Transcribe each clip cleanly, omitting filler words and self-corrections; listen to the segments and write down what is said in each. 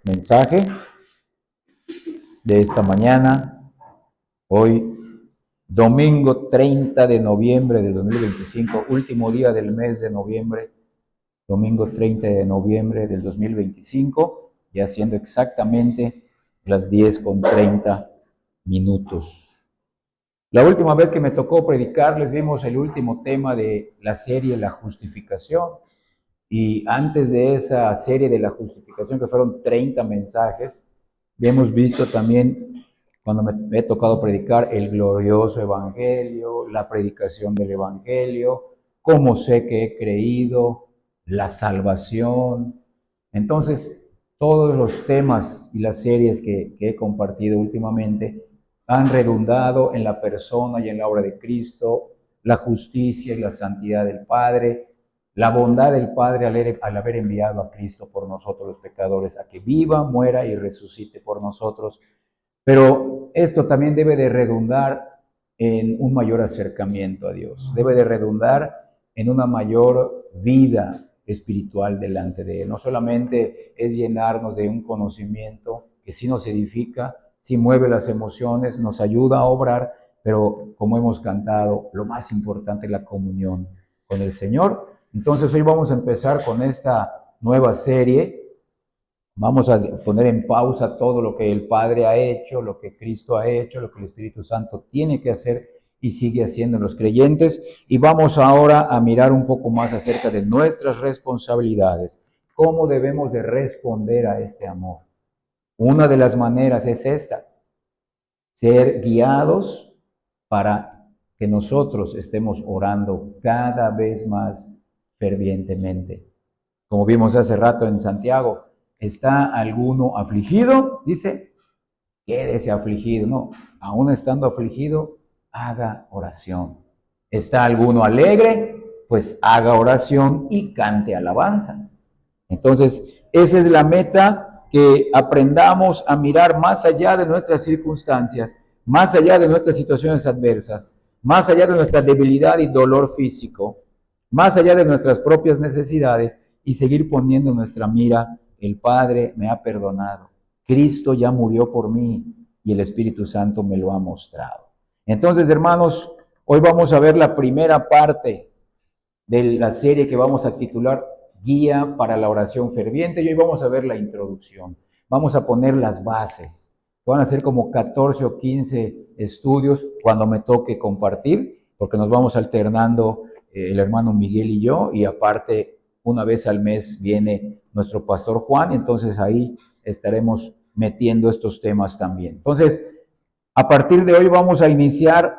mensaje de esta mañana, hoy domingo 30 de noviembre del 2025, último día del mes de noviembre, domingo 30 de noviembre del 2025, ya siendo exactamente las 10:30. La última vez que me tocó predicarles vimos el último tema de la serie La Justificación. Y antes de esa serie de la justificación, que fueron 30 mensajes, hemos visto también, cuando me he tocado predicar, el glorioso evangelio, la predicación del evangelio, cómo sé que he creído, la salvación. Entonces, todos los temas y las series que he compartido últimamente han redundado en la persona y en la obra de Cristo, la justicia y la santidad del Padre, la bondad del Padre al haber enviado a Cristo por nosotros los pecadores, a que viva, muera y resucite por nosotros. Pero esto también debe de redundar en un mayor acercamiento a Dios, debe de redundar en una mayor vida espiritual delante de Él. No solamente es llenarnos de un conocimiento que sí nos edifica, sí mueve las emociones, nos ayuda a obrar, pero como hemos cantado, lo más importante es la comunión con el Señor. Entonces hoy vamos a empezar con esta nueva serie. Vamos a poner en pausa todo lo que el Padre ha hecho, lo que Cristo ha hecho, lo que el Espíritu Santo tiene que hacer y sigue haciendo en los creyentes. Y vamos ahora a mirar un poco más acerca de nuestras responsabilidades, cómo debemos de responder a este amor. Una de las maneras es esta: ser guiados para que nosotros estemos orando cada vez más fervientemente. Como vimos hace rato en Santiago, ¿está alguno afligido? Dice, quédese afligido. No, aún estando afligido, haga oración. ¿Está alguno alegre? Pues haga oración y cante alabanzas. Entonces, esa es la meta, que aprendamos a mirar más allá de nuestras circunstancias, más allá de nuestras situaciones adversas, más allá de nuestra debilidad y dolor físico, más allá de nuestras propias necesidades, y seguir poniendo nuestra mira: el Padre me ha perdonado, Cristo ya murió por mí y el Espíritu Santo me lo ha mostrado. Entonces, hermanos, hoy vamos a ver la primera parte de la serie que vamos a titular Guía para la Oración Ferviente, y hoy vamos a ver la introducción. Vamos a poner las bases. Van a ser como 14 o 15 estudios cuando me toque compartir, porque nos vamos alternando el hermano Miguel y yo, y aparte una vez al mes viene nuestro pastor Juan, entonces ahí estaremos metiendo estos temas también. Entonces, a partir de hoy vamos a iniciar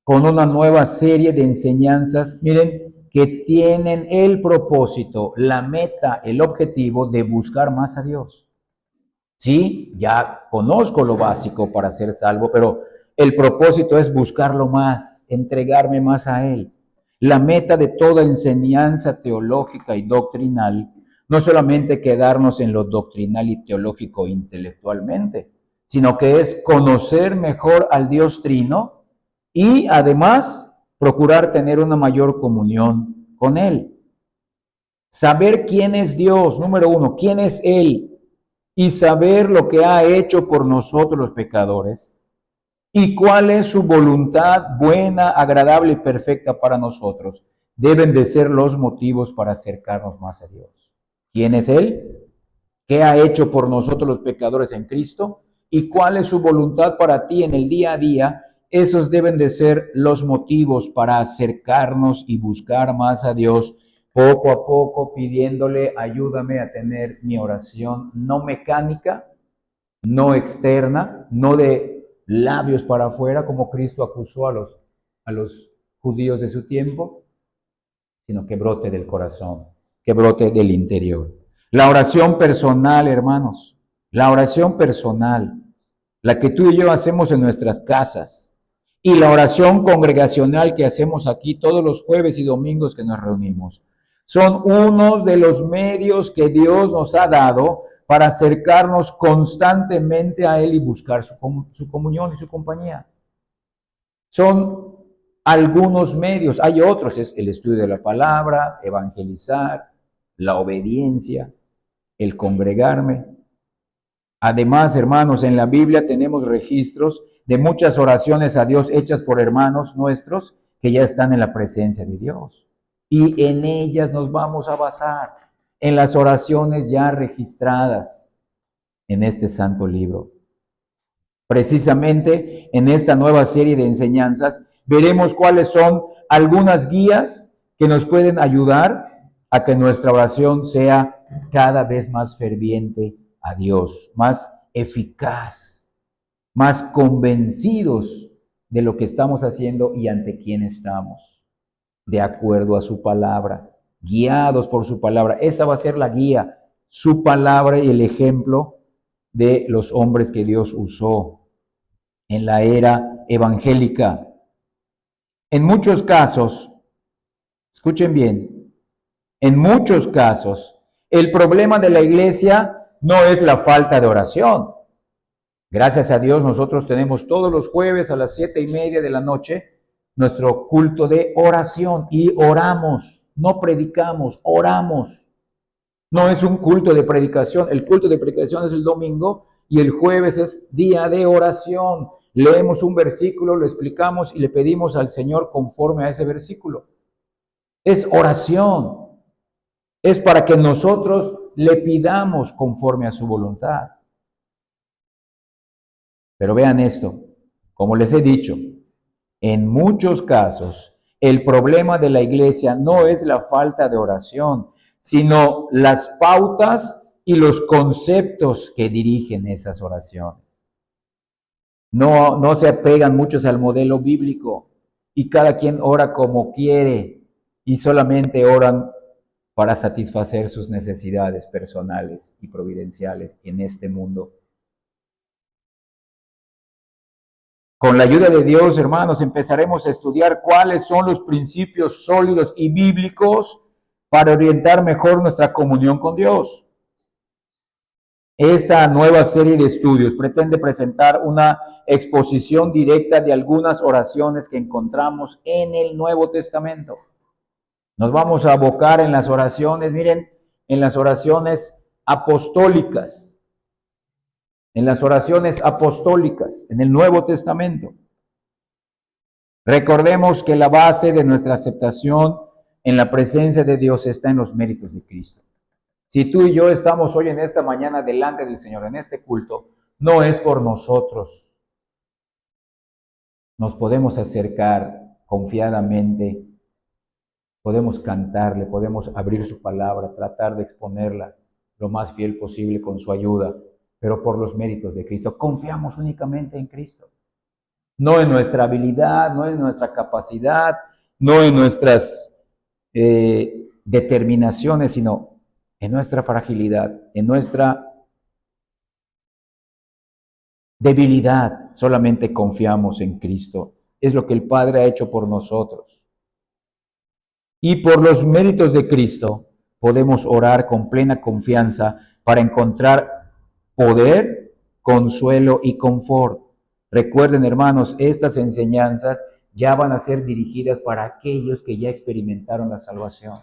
con una nueva serie de enseñanzas, miren, que tienen el propósito, la meta, el objetivo de buscar más a Dios. Sí, ya conozco lo básico para ser salvo, pero el propósito es buscarlo más, entregarme más a Él. La meta de toda enseñanza teológica y doctrinal no solamente quedarnos en lo doctrinal y teológico intelectualmente, sino que es conocer mejor al Dios Trino y además procurar tener una mayor comunión con Él. Saber quién es Dios, número uno, quién es Él, y saber lo que ha hecho por nosotros los pecadores y cuál es su voluntad buena, agradable y perfecta para nosotros, deben de ser los motivos para acercarnos más a Dios. ¿Quién es Él? ¿Qué ha hecho por nosotros los pecadores en Cristo? ¿Y cuál es su voluntad para ti en el día a día? Esos deben de ser los motivos para acercarnos y buscar más a Dios, poco a poco, pidiéndole: ayúdame a tener mi oración no mecánica, no externa, no de labios para afuera, como Cristo acusó a los judíos de su tiempo, sino que brote del corazón, que brote del interior. La oración personal, hermanos, la oración personal, la que tú y yo hacemos en nuestras casas, y la oración congregacional que hacemos aquí todos los jueves y domingos que nos reunimos, son unos de los medios que Dios nos ha dado para acercarnos constantemente a Él y buscar su comunión y su compañía. Son algunos medios, hay otros: es el estudio de la palabra, evangelizar, la obediencia, el congregarme. Además, hermanos, en la Biblia tenemos registros de muchas oraciones a Dios hechas por hermanos nuestros que ya están en la presencia de Dios. Y en ellas nos vamos a basar, en las oraciones ya registradas en este santo libro. Precisamente en esta nueva serie de enseñanzas veremos cuáles son algunas guías que nos pueden ayudar a que nuestra oración sea cada vez más ferviente a Dios, más eficaz, más convencidos de lo que estamos haciendo y ante quién estamos, de acuerdo a su palabra, guiados por su palabra. Esa va a ser la guía, su palabra y el ejemplo de los hombres que Dios usó en la era evangélica. En muchos casos, escuchen bien, en muchos casos, el problema de la iglesia no es la falta de oración. Gracias a Dios, nosotros tenemos todos los jueves a las 7:30 de la noche nuestro culto de oración y oramos, no predicamos, oramos. No es un culto de predicación, el culto de predicación es el domingo y el jueves es día de oración. Leemos un versículo, lo explicamos y le pedimos al Señor conforme a ese versículo. Es oración, es para que nosotros le pidamos conforme a su voluntad. Pero vean esto, como les he dicho, en muchos casos el problema de la iglesia no es la falta de oración, sino las pautas y los conceptos que dirigen esas oraciones. No se apegan muchos al modelo bíblico y cada quien ora como quiere y solamente oran para satisfacer sus necesidades personales y providenciales en este mundo. Con la ayuda de Dios, hermanos, empezaremos a estudiar cuáles son los principios sólidos y bíblicos para orientar mejor nuestra comunión con Dios. Esta nueva serie de estudios pretende presentar una exposición directa de algunas oraciones que encontramos en el Nuevo Testamento. Nos vamos a abocar en las oraciones, miren, en las oraciones apostólicas. En las oraciones apostólicas, en el Nuevo Testamento. Recordemos que la base de nuestra aceptación en la presencia de Dios está en los méritos de Cristo. Si tú y yo estamos hoy en esta mañana delante del Señor, en este culto, no es por nosotros. Nos podemos acercar confiadamente, podemos cantarle, podemos abrir su palabra, tratar de exponerla lo más fiel posible con su ayuda, pero por los méritos de Cristo. Confiamos únicamente en Cristo. No en nuestra habilidad, no en nuestra capacidad, no en nuestras determinaciones, sino en nuestra fragilidad, en nuestra debilidad. Solamente confiamos en Cristo. Es lo que el Padre ha hecho por nosotros. Y por los méritos de Cristo podemos orar con plena confianza para encontrar poder, consuelo y confort. Recuerden, hermanos, estas enseñanzas ya van a ser dirigidas para aquellos que ya experimentaron la salvación.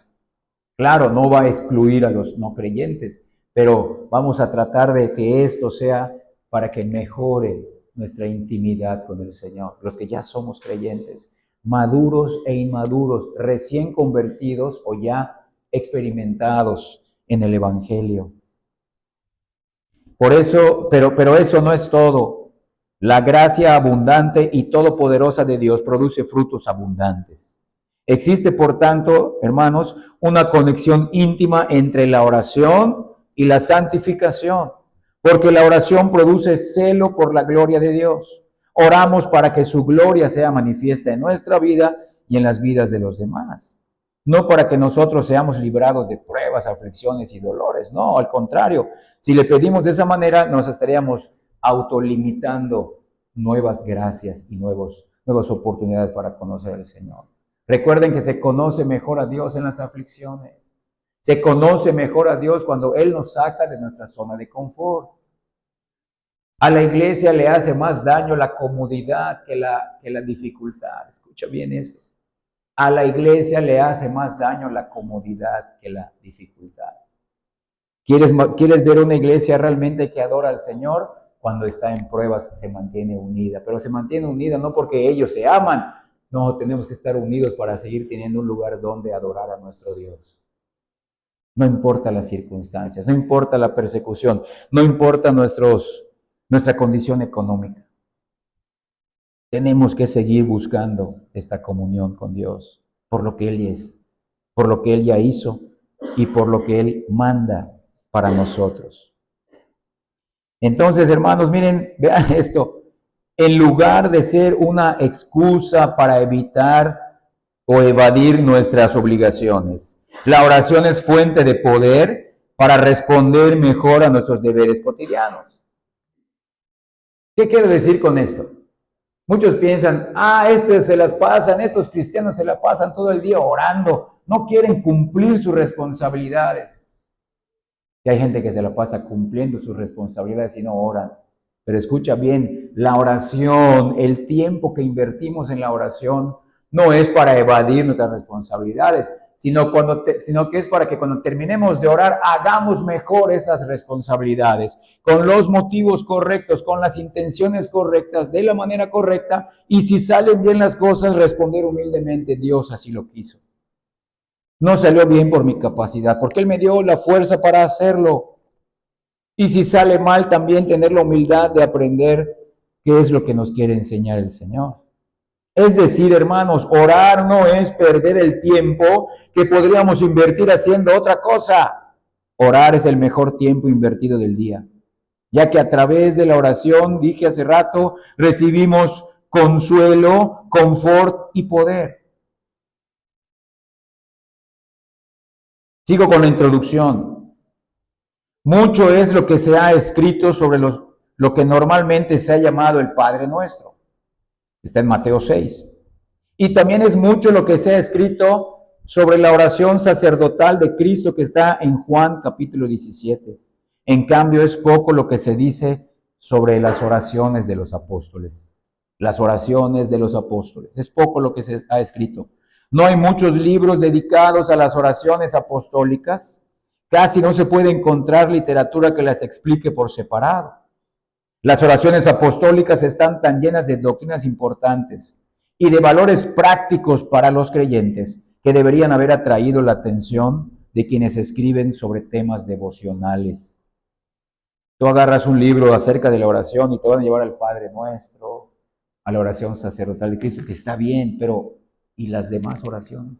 Claro, no va a excluir a los no creyentes, pero vamos a tratar de que esto sea para que mejore nuestra intimidad con el Señor. Los que ya somos creyentes, maduros e inmaduros, recién convertidos o ya experimentados en el Evangelio. Por eso, pero eso no es todo. La gracia abundante y todopoderosa de Dios produce frutos abundantes. Existe, por tanto, hermanos, una conexión íntima entre la oración y la santificación, porque la oración produce celo por la gloria de Dios. Oramos para que su gloria sea manifiesta en nuestra vida y en las vidas de los demás. No para que nosotros seamos librados de pruebas, aflicciones y dolores. No, al contrario. Si le pedimos de esa manera, nos estaríamos autolimitando nuevas gracias y nuevas oportunidades para conocer al Señor. Recuerden que se conoce mejor a Dios en las aflicciones. Se conoce mejor a Dios cuando Él nos saca de nuestra zona de confort. A la iglesia le hace más daño la comodidad que la dificultad. Escucha bien esto. A la iglesia le hace más daño la comodidad que la dificultad. ¿Quieres ver una iglesia realmente que adora al Señor? Cuando está en pruebas se mantiene unida, pero se mantiene unida no porque ellos se aman, no, tenemos que estar unidos para seguir teniendo un lugar donde adorar a nuestro Dios. No importa las circunstancias, no importa la persecución, no importa nuestra condición económica. Tenemos que seguir buscando esta comunión con Dios, por lo que Él es, por lo que Él ya hizo y por lo que Él manda para nosotros. Entonces, hermanos, miren, vean esto. En lugar de ser una excusa para evitar o evadir nuestras obligaciones, la oración es fuente de poder para responder mejor a nuestros deberes cotidianos. ¿Qué quiero decir con esto? Muchos piensan, estos cristianos se la pasan todo el día orando, no quieren cumplir sus responsabilidades. Y hay gente que se la pasa cumpliendo sus responsabilidades y no oran. Pero escucha bien, la oración, el tiempo que invertimos en la oración, no es para evadir nuestras responsabilidades, sino que es para que cuando terminemos de orar hagamos mejor esas responsabilidades, con los motivos correctos, con las intenciones correctas, de la manera correcta, y si salen bien las cosas, responder humildemente, Dios así lo quiso. No salió bien por mi capacidad, porque Él me dio la fuerza para hacerlo. Y si sale mal, también tener la humildad de aprender qué es lo que nos quiere enseñar el Señor. Es decir, hermanos, orar no es perder el tiempo que podríamos invertir haciendo otra cosa. Orar es el mejor tiempo invertido del día, ya que a través de la oración, dije hace rato, recibimos consuelo, confort y poder. Sigo con la introducción. Mucho es lo que se ha escrito sobre lo que normalmente se ha llamado el Padre Nuestro. Está en Mateo 6. Y también es mucho lo que se ha escrito sobre la oración sacerdotal de Cristo que está en Juan capítulo 17. En cambio, es poco lo que se dice sobre las oraciones de los apóstoles. Las oraciones de los apóstoles. Es poco lo que se ha escrito. No hay muchos libros dedicados a las oraciones apostólicas. Casi no se puede encontrar literatura que las explique por separado. Las oraciones apostólicas están tan llenas de doctrinas importantes y de valores prácticos para los creyentes que deberían haber atraído la atención de quienes escriben sobre temas devocionales. Tú agarras un libro acerca de la oración y te van a llevar al Padre Nuestro, a la oración sacerdotal de Cristo, que está bien, pero ¿y las demás oraciones?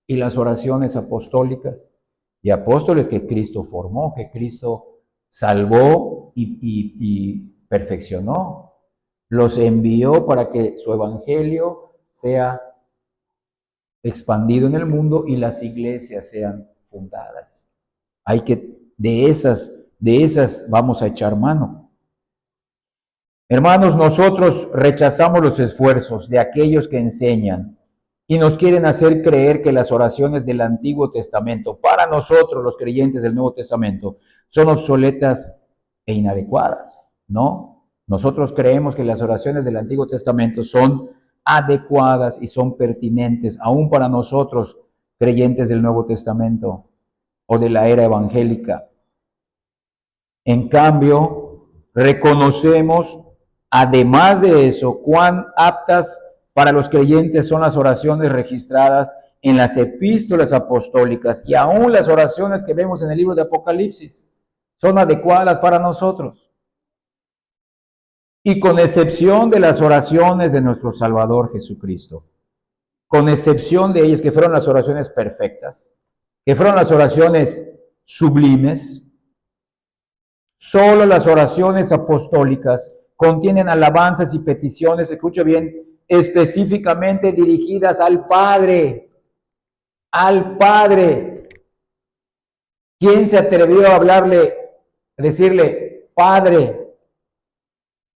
¿Y las oraciones apostólicas? Y apóstoles que Cristo formó, que Cristo salvó y perfeccionó. Los envió para que su evangelio sea expandido en el mundo y las iglesias sean fundadas. Hay que, de esas vamos a echar mano. Hermanos, nosotros rechazamos los esfuerzos de aquellos que enseñan y nos quieren hacer creer que las oraciones del Antiguo Testamento, para nosotros los creyentes del Nuevo Testamento, son obsoletas e inadecuadas. No, nosotros creemos que las oraciones del Antiguo Testamento son adecuadas y son pertinentes, aún para nosotros, creyentes del Nuevo Testamento o de la era evangélica. En cambio, reconocemos, además de eso, cuán aptas para los creyentes son las oraciones registradas en las epístolas apostólicas y aún las oraciones que vemos en el libro de Apocalipsis son adecuadas para nosotros. Y con excepción de las oraciones de nuestro Salvador Jesucristo, con excepción de ellas que fueron las oraciones perfectas, que fueron las oraciones sublimes, solo las oraciones apostólicas contienen alabanzas y peticiones, escucha bien, específicamente dirigidas al Padre. Al Padre. ¿Quién se atrevió a hablarle, a decirle Padre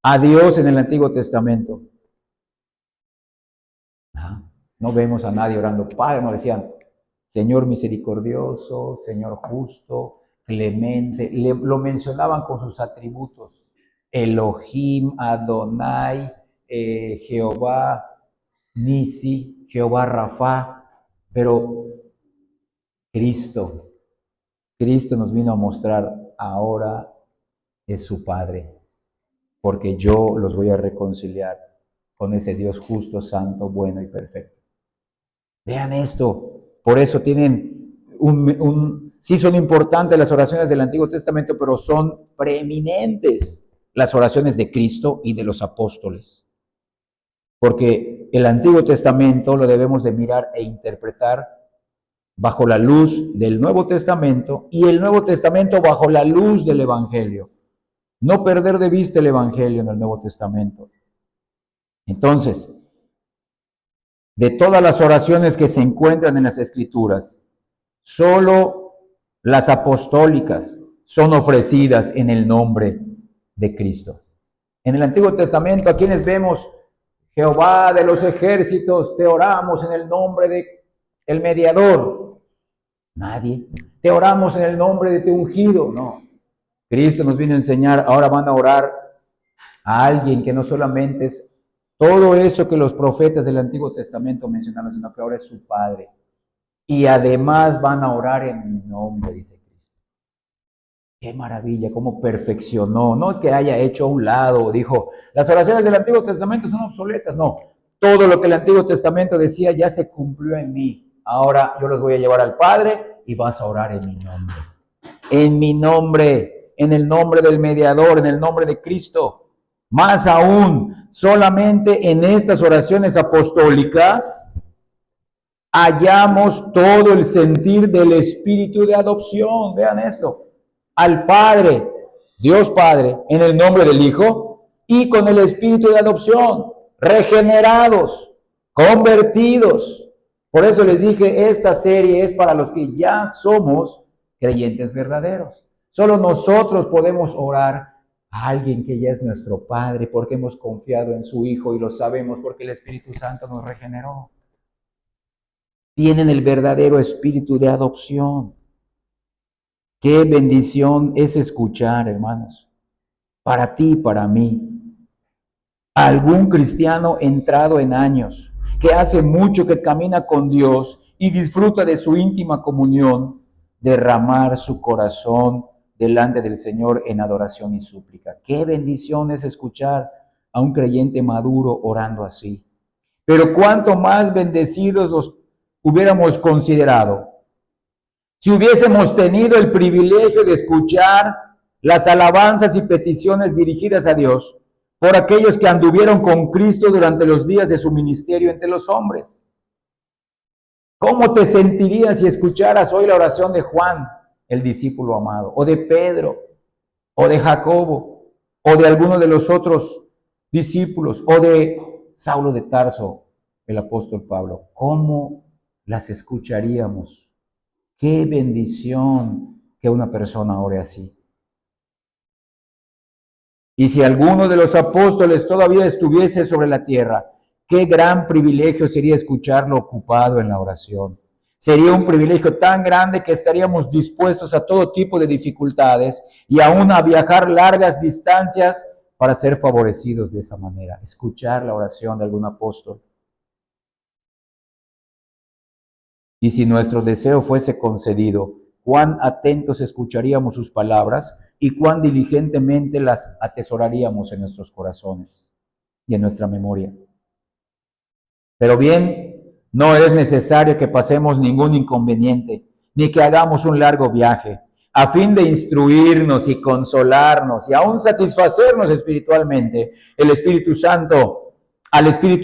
a Dios en el Antiguo Testamento? No vemos a nadie orando Padre, no decían Señor misericordioso, Señor justo, clemente, lo mencionaban con sus atributos. Elohim, Adonai, Jehová Nisi, Jehová Rafa, pero Cristo, Cristo nos vino a mostrar, ahora es su Padre, porque yo los voy a reconciliar con ese Dios justo, santo, bueno y perfecto. Vean esto, por eso tienen sí son importantes las oraciones del Antiguo Testamento, pero son preeminentes las oraciones de Cristo y de los apóstoles. Porque el Antiguo Testamento lo debemos de mirar e interpretar bajo la luz del Nuevo Testamento y el Nuevo Testamento bajo la luz del Evangelio. No perder de vista el Evangelio en el Nuevo Testamento. Entonces, de todas las oraciones que se encuentran en las Escrituras, solo las apostólicas son ofrecidas en el nombre de Cristo. En el Antiguo Testamento, ¿a quienes vemos? Jehová de los ejércitos, te oramos en el nombre de el mediador. Nadie. Te oramos en el nombre de tu ungido. No. Cristo nos vino a enseñar, ahora van a orar a alguien que no solamente es todo eso que los profetas del Antiguo Testamento mencionaron, sino que ahora es su Padre. Y además van a orar en mi nombre, dice Cristo. Qué maravilla, cómo perfeccionó. No es que haya hecho a un lado, dijo, las oraciones del Antiguo Testamento son obsoletas. No, todo lo que el Antiguo Testamento decía ya se cumplió en mí. Ahora yo los voy a llevar al Padre y vas a orar en mi nombre. En mi nombre, en el nombre del mediador, en el nombre de Cristo. Más aún, solamente en estas oraciones apostólicas hallamos todo el sentir del espíritu de adopción. Vean esto. Al Padre, Dios Padre, en el nombre del Hijo y con el espíritu de adopción, regenerados, convertidos. Por eso les dije, esta serie es para los que ya somos creyentes verdaderos. Solo nosotros podemos orar a alguien que ya es nuestro Padre porque hemos confiado en su Hijo y lo sabemos porque el Espíritu Santo nos regeneró. Tienen el verdadero espíritu de adopción. Qué bendición es escuchar, hermanos, para ti y para mí, a algún cristiano entrado en años, que hace mucho que camina con Dios y disfruta de su íntima comunión, derramar su corazón delante del Señor en adoración y súplica. Qué bendición es escuchar a un creyente maduro orando así. Pero cuánto más bendecidos los hubiéramos considerado si hubiésemos tenido el privilegio de escuchar las alabanzas y peticiones dirigidas a Dios por aquellos que anduvieron con Cristo durante los días de su ministerio entre los hombres. ¿Cómo te sentirías si escucharas hoy la oración de Juan, el discípulo amado, o de Pedro, o de Jacobo, o de alguno de los otros discípulos, o de Saulo de Tarso, el apóstol Pablo? ¿Cómo las escucharíamos? Qué bendición que una persona ore así. Y si alguno de los apóstoles todavía estuviese sobre la tierra, qué gran privilegio sería escucharlo ocupado en la oración. Sería un privilegio tan grande que estaríamos dispuestos a todo tipo de dificultades y aún a viajar largas distancias para ser favorecidos de esa manera. Escuchar la oración de algún apóstol. Y si nuestro deseo fuese concedido, cuán atentos escucharíamos sus palabras y cuán diligentemente las atesoraríamos en nuestros corazones y en nuestra memoria. Pero bien, no es necesario que pasemos ningún inconveniente, ni que hagamos un largo viaje, a fin de instruirnos y consolarnos y aún satisfacernos espiritualmente. Al Espíritu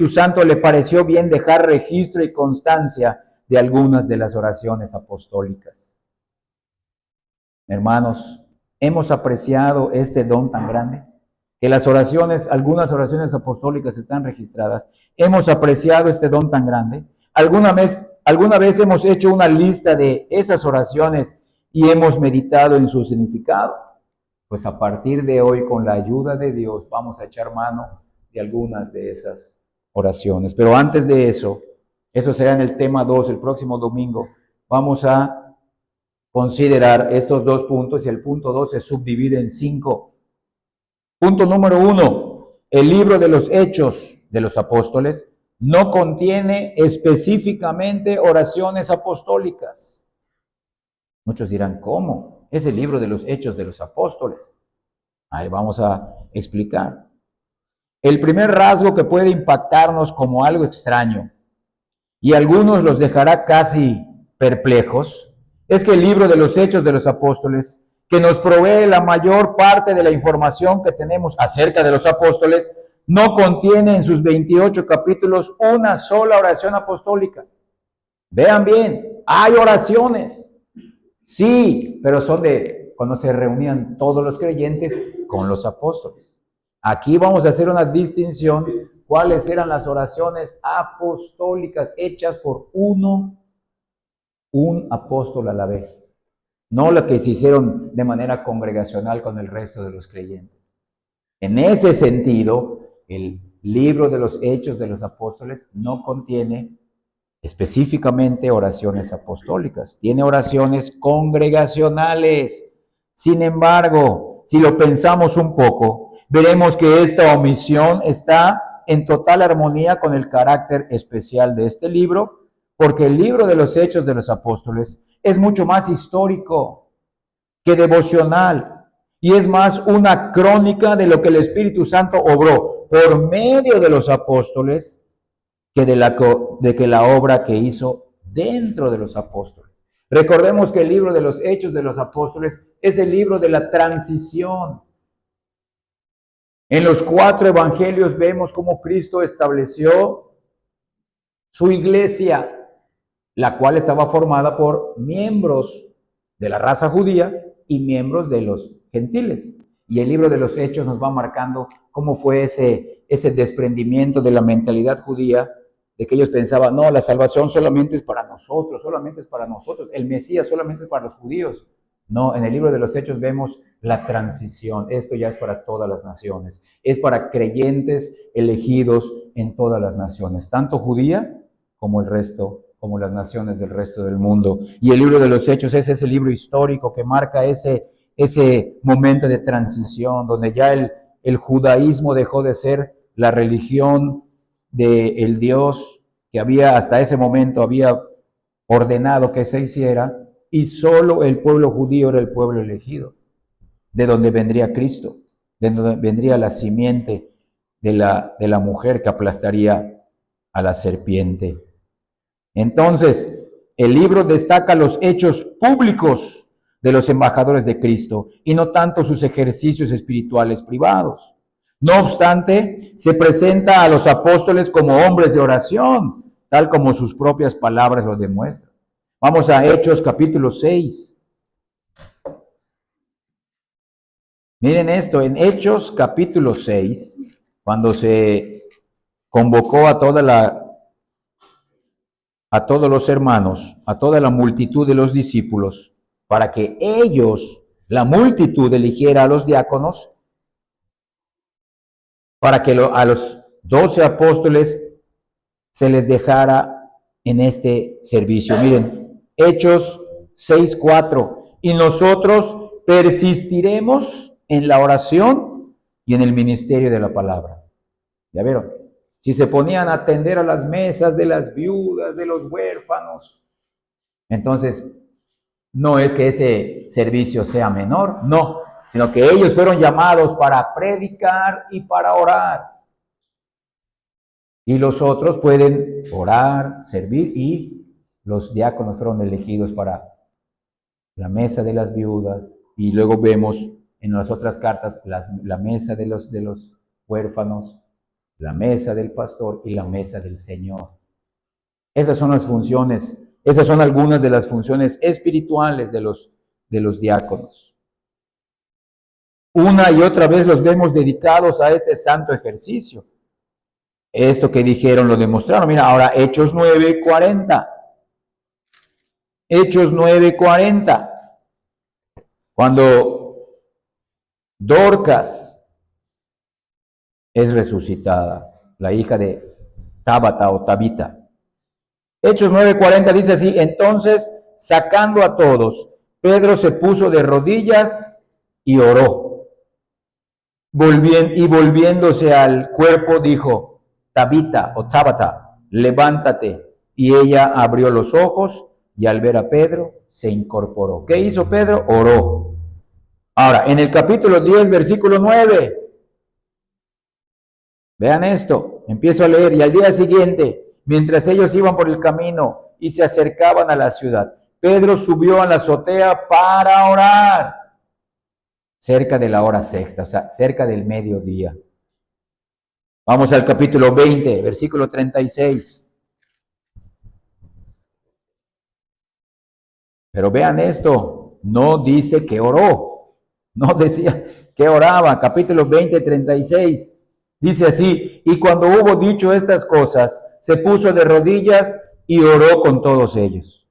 Santo le pareció bien dejar registro y constancia de algunas de las oraciones apostólicas. Hermanos, hemos apreciado este don tan grande, que las oraciones, algunas oraciones apostólicas están registradas. Hemos apreciado este don tan grande. ¿Alguna vez hemos hecho una lista de esas oraciones y hemos meditado en su significado? Pues a partir de hoy, con la ayuda de Dios, vamos a echar mano de algunas de esas oraciones. Pero antes de eso será en el tema 2, el próximo domingo. Vamos a considerar estos dos puntos y el punto 2 se subdivide en 5. Punto número 1, el libro de los Hechos de los Apóstoles no contiene específicamente oraciones apostólicas. Muchos dirán, ¿cómo? Es el libro de los Hechos de los Apóstoles. Ahí vamos a explicar. El primer rasgo que puede impactarnos como algo extraño, y algunos los dejará casi perplejos, es que el libro de los Hechos de los Apóstoles, que nos provee la mayor parte de la información que tenemos acerca de los apóstoles, no contiene en sus 28 capítulos una sola oración apostólica. Vean bien, hay oraciones, sí, pero son de cuando se reunían todos los creyentes con los apóstoles. Aquí vamos a hacer una distinción, cuáles eran las oraciones apostólicas hechas por un apóstol a la vez, no las que se hicieron de manera congregacional con el resto de los creyentes. En ese sentido, el libro de los Hechos de los Apóstoles no contiene específicamente oraciones apostólicas, tiene oraciones congregacionales. Sin embargo, si lo pensamos un poco, veremos que esta omisión está en total armonía con el carácter especial de este libro, porque el libro de los Hechos de los Apóstoles es mucho más histórico que devocional y es más una crónica de lo que el Espíritu Santo obró por medio de los apóstoles que de la obra que hizo dentro de los apóstoles. Recordemos que el libro de los Hechos de los Apóstoles es el libro de la transición. En los 4 evangelios vemos cómo Cristo estableció su iglesia, la cual estaba formada por miembros de la raza judía y miembros de los gentiles. Y el libro de los Hechos nos va marcando cómo fue ese desprendimiento de la mentalidad judía, de que ellos pensaban, no, la salvación solamente es para nosotros, el Mesías solamente es para los judíos. No, en el libro de los Hechos vemos la transición, esto ya es para todas las naciones, es para creyentes elegidos en todas las naciones, tanto judía como el resto, como las naciones del resto del mundo. Y el libro de los Hechos es ese libro histórico que marca ese momento de transición, donde ya el judaísmo dejó de ser la religión del Dios que hasta ese momento había ordenado que se hiciera, y solo el pueblo judío era el pueblo elegido, de donde vendría Cristo, de donde vendría la simiente de la mujer que aplastaría a la serpiente. Entonces, el libro destaca los hechos públicos de los embajadores de Cristo y no tanto sus ejercicios espirituales privados. No obstante, se presenta a los apóstoles como hombres de oración, tal como sus propias palabras lo demuestran. Vamos a Hechos capítulo 6. Miren esto, en Hechos capítulo 6, cuando se convocó a todos los hermanos, a toda la multitud de los discípulos, para que ellos, la multitud, eligiera a los diáconos, para que a los 12 apóstoles se les dejara en este servicio. Miren, Hechos 6:4. Y nosotros persistiremos en la oración y en el ministerio de la palabra. ¿Ya vieron? Si se ponían a atender a las mesas de las viudas, de los huérfanos, entonces no es que ese servicio sea menor, no, sino que ellos fueron llamados para predicar y para orar. Y los otros pueden orar, servir, y los diáconos fueron elegidos para la mesa de las viudas, y luego vemos en las otras cartas la mesa de los huérfanos, la mesa del pastor y la mesa del Señor. Esas son las funciones, esas son algunas de las funciones espirituales de los diáconos. Una y otra vez los vemos dedicados a este santo ejercicio. Esto que dijeron lo demostraron. Mira, ahora Hechos 9:40. Hechos 9:40. Cuando Dorcas es resucitada, la hija de Tabata o Tabita. Hechos 9:40 dice así: entonces, sacando a todos, Pedro se puso de rodillas y oró. Y volviéndose al cuerpo dijo: Tabita o Tabata, levántate. Y ella abrió los ojos y al ver a Pedro se incorporó. ¿Qué hizo Pedro? Oró. Ahora, en el capítulo 10, versículo 9, vean esto, empiezo a leer. Y al día siguiente, mientras ellos iban por el camino y se acercaban a la ciudad, Pedro subió a la azotea para orar, cerca de la hora sexta, o sea, cerca del mediodía. Vamos al capítulo 20, versículo 36. Pero vean esto, no dice que oró, no decía que oraba. Capítulo 20, 36. Dice así: y cuando hubo dicho estas cosas, se puso de rodillas y oró con todos ellos.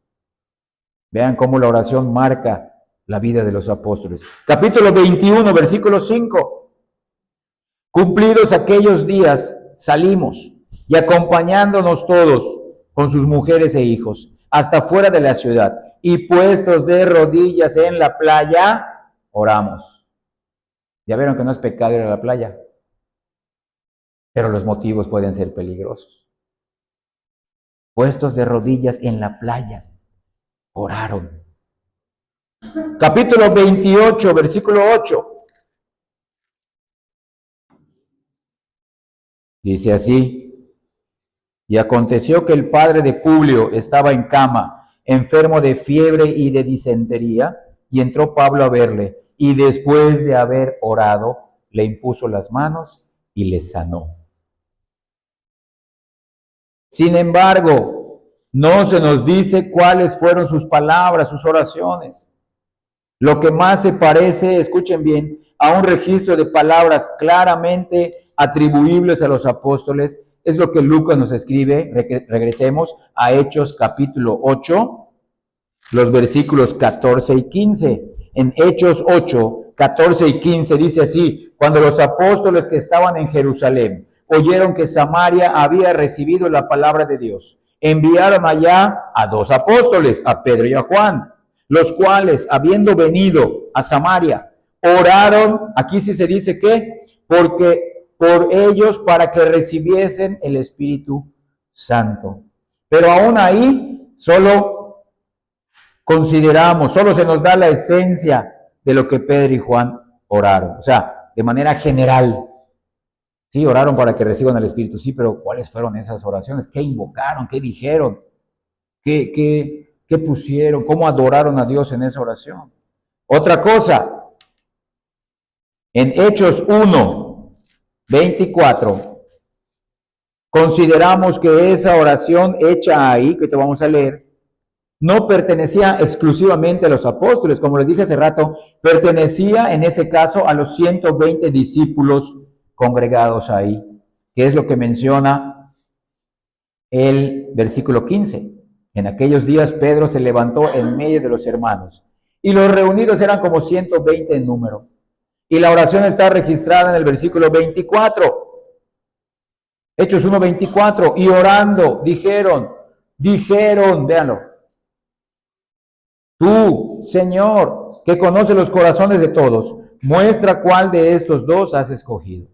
Vean cómo la oración marca la vida de los apóstoles. Capítulo 21, versículo 5. Cumplidos aquellos días, salimos y acompañándonos todos con sus mujeres e hijos, hasta fuera de la ciudad, y puestos de rodillas en la playa, oramos. Ya vieron que no es pecado ir a la playa, pero los motivos pueden ser peligrosos. Puestos de rodillas en la playa, oraron. Capítulo 28, versículo 8. Dice así: y aconteció que el padre de Publio estaba en cama, enfermo de fiebre y de disentería, y entró Pablo a verle, y después de haber orado, le impuso las manos y le sanó. Sin embargo, no se nos dice cuáles fueron sus palabras, sus oraciones. Lo que más se parece, escuchen bien, a un registro de palabras claramente atribuibles a los apóstoles es lo que Lucas nos escribe. Regresemos a Hechos capítulo 8, los versículos 14 y 15. En Hechos 8, 14 y 15 dice así: cuando los apóstoles que estaban en Jerusalén oyeron que Samaria había recibido la palabra de Dios, enviaron allá a 2 apóstoles, a Pedro y a Juan, los cuales, habiendo venido a Samaria, oraron, aquí sí se dice que, porque por ellos para que recibiesen el Espíritu Santo. Pero aún ahí solo consideramos, solo se nos da la esencia de lo que Pedro y Juan oraron, o sea, de manera general. Sí, oraron para que reciban el Espíritu, sí, pero ¿cuáles fueron esas oraciones? ¿Qué invocaron? ¿Qué dijeron? ¿Qué pusieron? ¿Cómo adoraron a Dios en esa oración? Otra cosa, en Hechos 1, 24, consideramos que esa oración hecha ahí, que te vamos a leer, no pertenecía exclusivamente a los apóstoles, como les dije hace rato, pertenecía en ese caso a los 120 discípulos congregados ahí, que es lo que menciona el versículo 15. En aquellos días Pedro se levantó en medio de los hermanos, y los reunidos eran como 120 en número. Y la oración está registrada en el versículo 24. Hechos 1:24. Y orando, dijeron, véanlo: tú, Señor, que conoces los corazones de todos, muestra cuál de estos dos has escogido.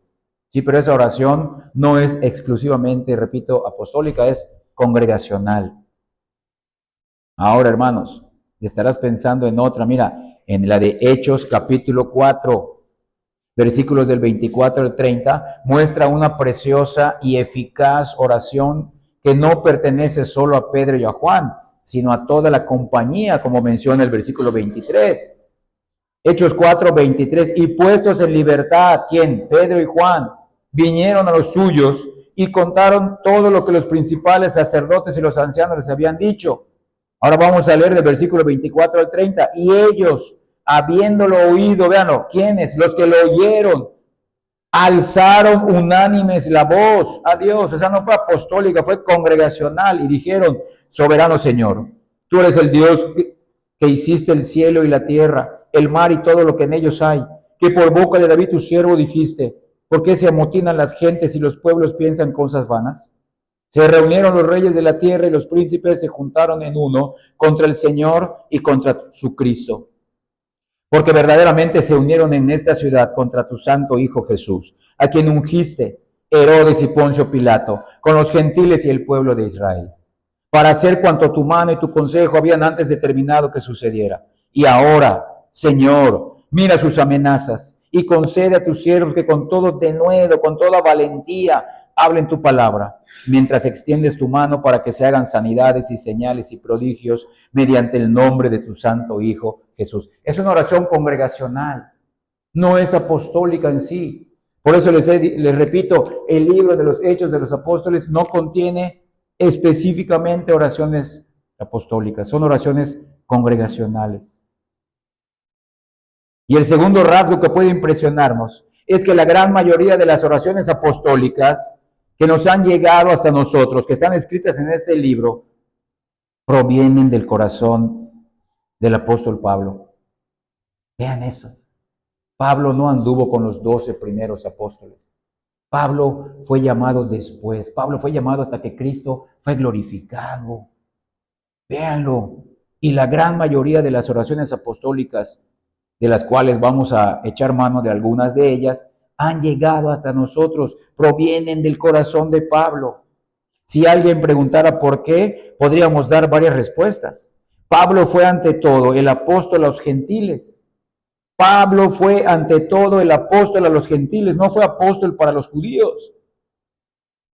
Sí, pero esa oración no es exclusivamente, repito, apostólica, es congregacional. Ahora, hermanos, estarás pensando en otra, mira, en la de Hechos capítulo 4, versículos del 24 al 30, muestra una preciosa y eficaz oración que no pertenece solo a Pedro y a Juan, sino a toda la compañía, como menciona el versículo 23. Hechos 4, 23, y puestos en libertad, ¿quién? Pedro y Juan, vinieron a los suyos y contaron todo lo que los principales sacerdotes y los ancianos les habían dicho. Ahora vamos a leer del versículo 24 al 30. Y ellos, habiéndolo oído, véanlo, ¿quiénes? Los que lo oyeron, alzaron unánimes la voz a Dios. Esa no fue apostólica, fue congregacional. Y dijeron: soberano Señor, tú eres el Dios que hiciste el cielo y la tierra, el mar y todo lo que en ellos hay, que por boca de David tu siervo dijiste: ¿por qué se amotinan las gentes y los pueblos piensan cosas vanas? Se reunieron los reyes de la tierra y los príncipes se juntaron en uno contra el Señor y contra su Cristo. Porque verdaderamente se unieron en esta ciudad contra tu santo Hijo Jesús, a quien ungiste, Herodes y Poncio Pilato, con los gentiles y el pueblo de Israel, para hacer cuanto tu mano y tu consejo habían antes determinado que sucediera. Y ahora, Señor, mira sus amenazas y concede a tus siervos que con todo denuedo, con toda valentía, hablen tu palabra, mientras extiendes tu mano para que se hagan sanidades y señales y prodigios mediante el nombre de tu santo Hijo Jesús. Es una oración congregacional, no es apostólica en sí. Por eso les repito, el libro de los Hechos de los Apóstoles no contiene específicamente oraciones apostólicas, son oraciones congregacionales. Y el segundo rasgo que puede impresionarnos es que la gran mayoría de las oraciones apostólicas que nos han llegado hasta nosotros, que están escritas en este libro, provienen del corazón del apóstol Pablo. Vean eso. Pablo no anduvo con los 12 primeros apóstoles. Pablo fue llamado después. Pablo fue llamado hasta que Cristo fue glorificado. Véanlo. Y la gran mayoría de las oraciones apostólicas, de las cuales vamos a echar mano de algunas de ellas, han llegado hasta nosotros, provienen del corazón de Pablo. Si alguien preguntara por qué, podríamos dar varias respuestas. Pablo fue ante todo el apóstol a los gentiles. Pablo fue ante todo el apóstol a los gentiles, no fue apóstol para los judíos.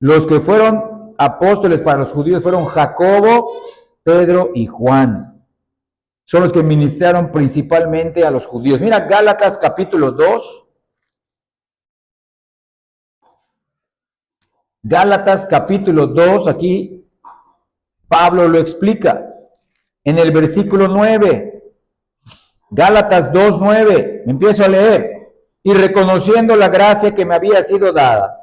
Los que fueron apóstoles para los judíos fueron Jacobo, Pedro y Juan. Son los que ministraron principalmente a los judíos. Mira Gálatas capítulo 2. Gálatas capítulo 2, aquí Pablo lo explica en el versículo 9. Gálatas 2:9, empiezo a leer. Y reconociendo la gracia que me había sido dada,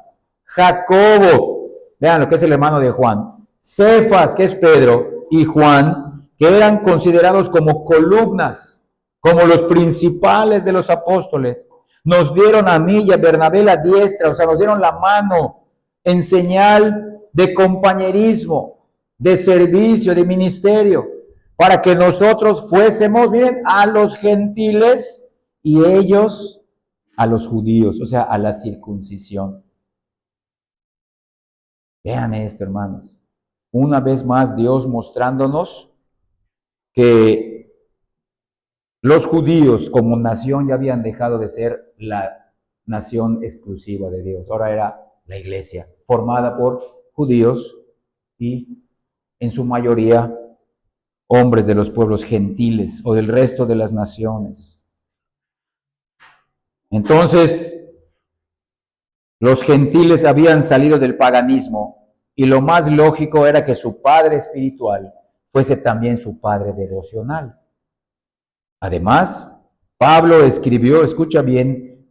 Jacobo, vean lo que es el hermano de Juan, Cefas, que es Pedro, y Juan, que eran considerados como columnas, como los principales de los apóstoles, nos dieron a mí y a Bernabé la diestra, o sea, nos dieron la mano en señal de compañerismo, de servicio, de ministerio, para que nosotros fuésemos, miren, a los gentiles y ellos a los judíos, o sea, a la circuncisión. Vean esto, hermanos. Una vez más, Dios mostrándonos que los judíos como nación ya habían dejado de ser la nación exclusiva de Dios. Ahora era la iglesia, formada por judíos y en su mayoría hombres de los pueblos gentiles o del resto de las naciones. Entonces, los gentiles habían salido del paganismo y lo más lógico era que su padre espiritual fuese también su padre devocional. Además, Pablo escribió, escucha bien,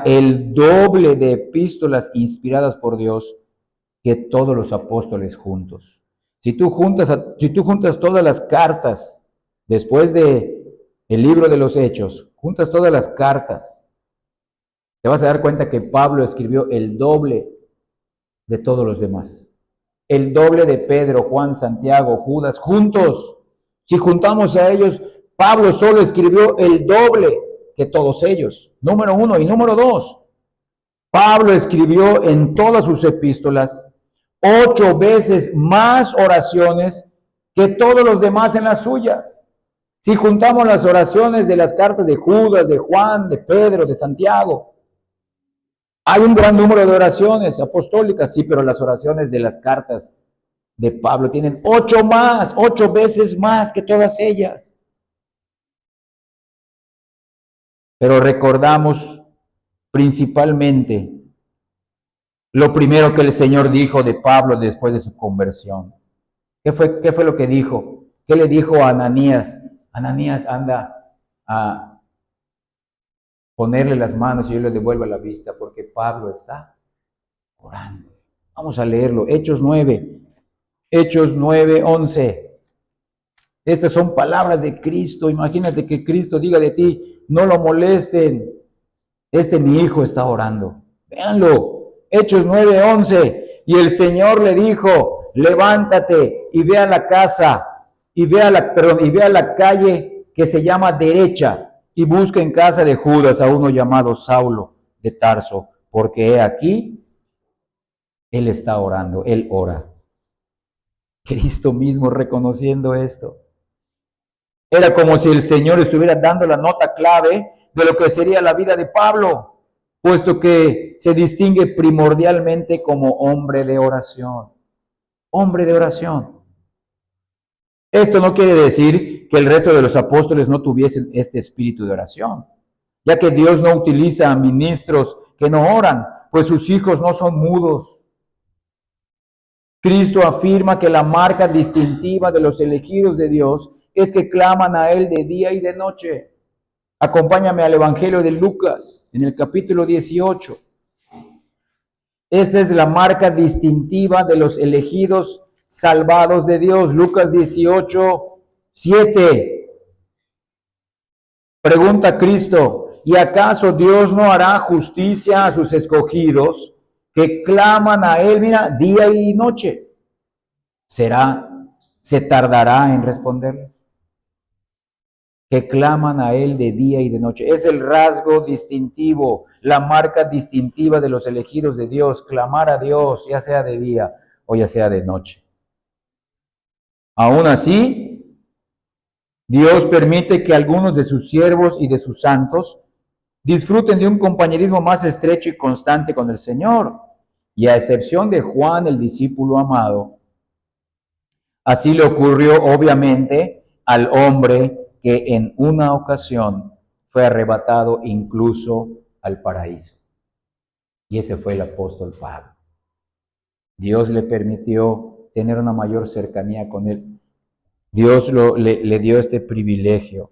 el doble de epístolas inspiradas por Dios que todos los apóstoles juntos. Si tú juntas todas las cartas después de el libro de los Hechos, juntas todas las cartas, te vas a dar cuenta que Pablo escribió el doble de todos los demás. El doble de Pedro, Juan, Santiago, Judas, juntos. Si juntamos a ellos, Pablo solo escribió el doble que todos ellos. Número 1 y número 2. Pablo escribió en todas sus epístolas 8 veces más oraciones que todos los demás en las suyas. Si juntamos las oraciones de las cartas de Judas, de Juan, de Pedro, de Santiago, hay un gran número de oraciones apostólicas, sí, pero las oraciones de las cartas de Pablo tienen 8 veces más que todas ellas. Pero recordamos principalmente lo primero que el Señor dijo de Pablo después de su conversión. ¿Qué fue lo que dijo? ¿Qué le dijo a Ananías? Ananías, anda a ponerle las manos y yo le devuelva la vista, porque Pablo está orando. Vamos a leerlo. Hechos 9:11. Estas son palabras de Cristo. Imagínate que Cristo diga de ti, no lo molesten. Mi hijo está orando. Véanlo. Hechos 9:11. Y el Señor le dijo, levántate y ve a la casa, y ve a la calle que se llama Derecha, y busca en casa de Judas a uno llamado Saulo de Tarso, porque he aquí, él está orando, él ora. Cristo mismo reconociendo esto. Era como si el Señor estuviera dando la nota clave de lo que sería la vida de Pablo, puesto que se distingue primordialmente como hombre de oración. Hombre de oración. Esto no quiere decir que el resto de los apóstoles no tuviesen este espíritu de oración, ya que Dios no utiliza a ministros que no oran, pues sus hijos no son mudos. Cristo afirma que la marca distintiva de los elegidos de Dios es que claman a Él de día y de noche. Acompáñame al Evangelio de Lucas, en el capítulo 18. Esta es la marca distintiva de los elegidos salvados de Dios. Lucas 18, 7. Pregunta Cristo, ¿y acaso Dios no hará justicia a sus escogidos que claman a Él, mira, día y noche? ¿Se tardará en responderles? Que claman a Él de día y de noche. Es el rasgo distintivo, la marca distintiva de los elegidos de Dios, clamar a Dios, ya sea de día o ya sea de noche. Aún así, Dios permite que algunos de sus siervos y de sus santos disfruten de un compañerismo más estrecho y constante con el Señor. Y a excepción de Juan, el discípulo amado, así le ocurrió obviamente al hombre que en una ocasión fue arrebatado incluso al paraíso. Y ese fue el apóstol Pablo. Dios le permitió tener una mayor cercanía con él. Dios le dio este privilegio.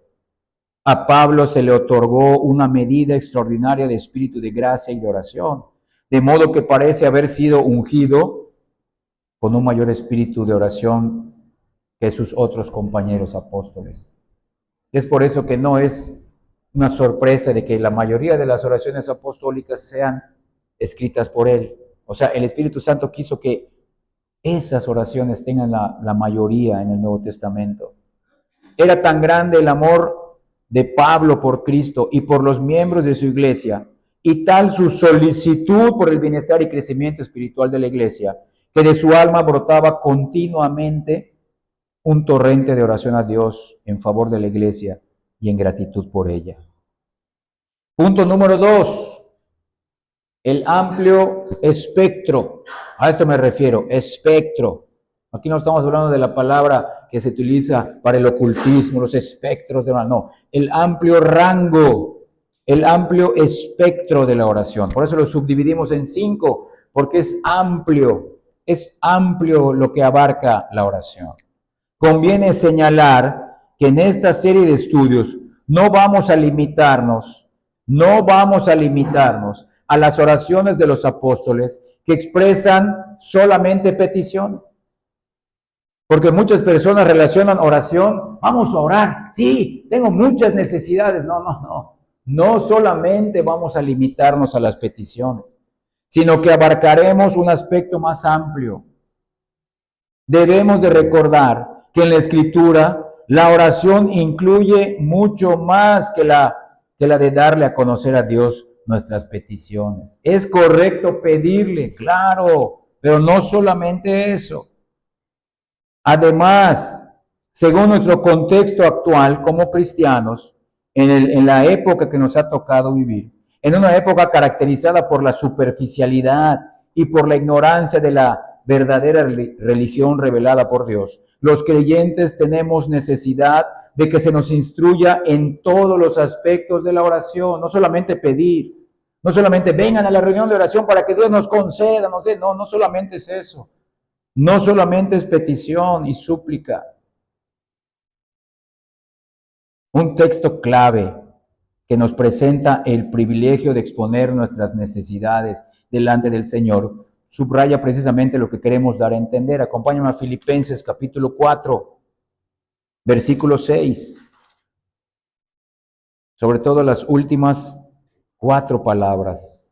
A Pablo se le otorgó una medida extraordinaria de espíritu de gracia y de oración, de modo que parece haber sido ungido con un mayor espíritu de oración que sus otros compañeros apóstoles. Es por eso que no es una sorpresa de que la mayoría de las oraciones apostólicas sean escritas por él. O sea, el Espíritu Santo quiso que esas oraciones tengan la mayoría en el Nuevo Testamento. Era tan grande el amor de Pablo por Cristo y por los miembros de su iglesia, y tal su solicitud por el bienestar y crecimiento espiritual de la iglesia, que de su alma brotaba continuamente un torrente de oración a Dios en favor de la iglesia y en gratitud por ella. Punto número 2. El amplio espectro. A esto me refiero, espectro. Aquí no estamos hablando de la palabra que se utiliza para el ocultismo, los espectros de no, el amplio rango, el amplio espectro de la oración. Por eso lo subdividimos en 5, porque es amplio lo que abarca la oración. Conviene señalar que en esta serie de estudios no vamos a limitarnos a las oraciones de los apóstoles que expresan solamente peticiones. Porque muchas personas relacionan oración, vamos a orar, sí, tengo muchas necesidades. No solamente vamos a limitarnos a las peticiones, sino que abarcaremos un aspecto más amplio. Debemos de recordar que en la Escritura la oración incluye mucho más que la de darle a conocer a Dios nuestras peticiones. Es correcto pedirle, claro, pero no solamente eso. Además, según nuestro contexto actual como cristianos, en la época que nos ha tocado vivir, en una época caracterizada por la superficialidad y por la ignorancia de la verdadera religión revelada por Dios, los creyentes tenemos necesidad de que se nos instruya en todos los aspectos de la oración, no solamente pedir, no solamente vengan a la reunión de oración para que Dios nos conceda, nos dé, no solamente es eso, no solamente es petición y súplica. Un texto clave que nos presenta el privilegio de exponer nuestras necesidades delante del Señor subraya precisamente lo que queremos dar a entender. Acompáñame a Filipenses capítulo 4, versículo 6. Sobre todo las últimas 4 palabras.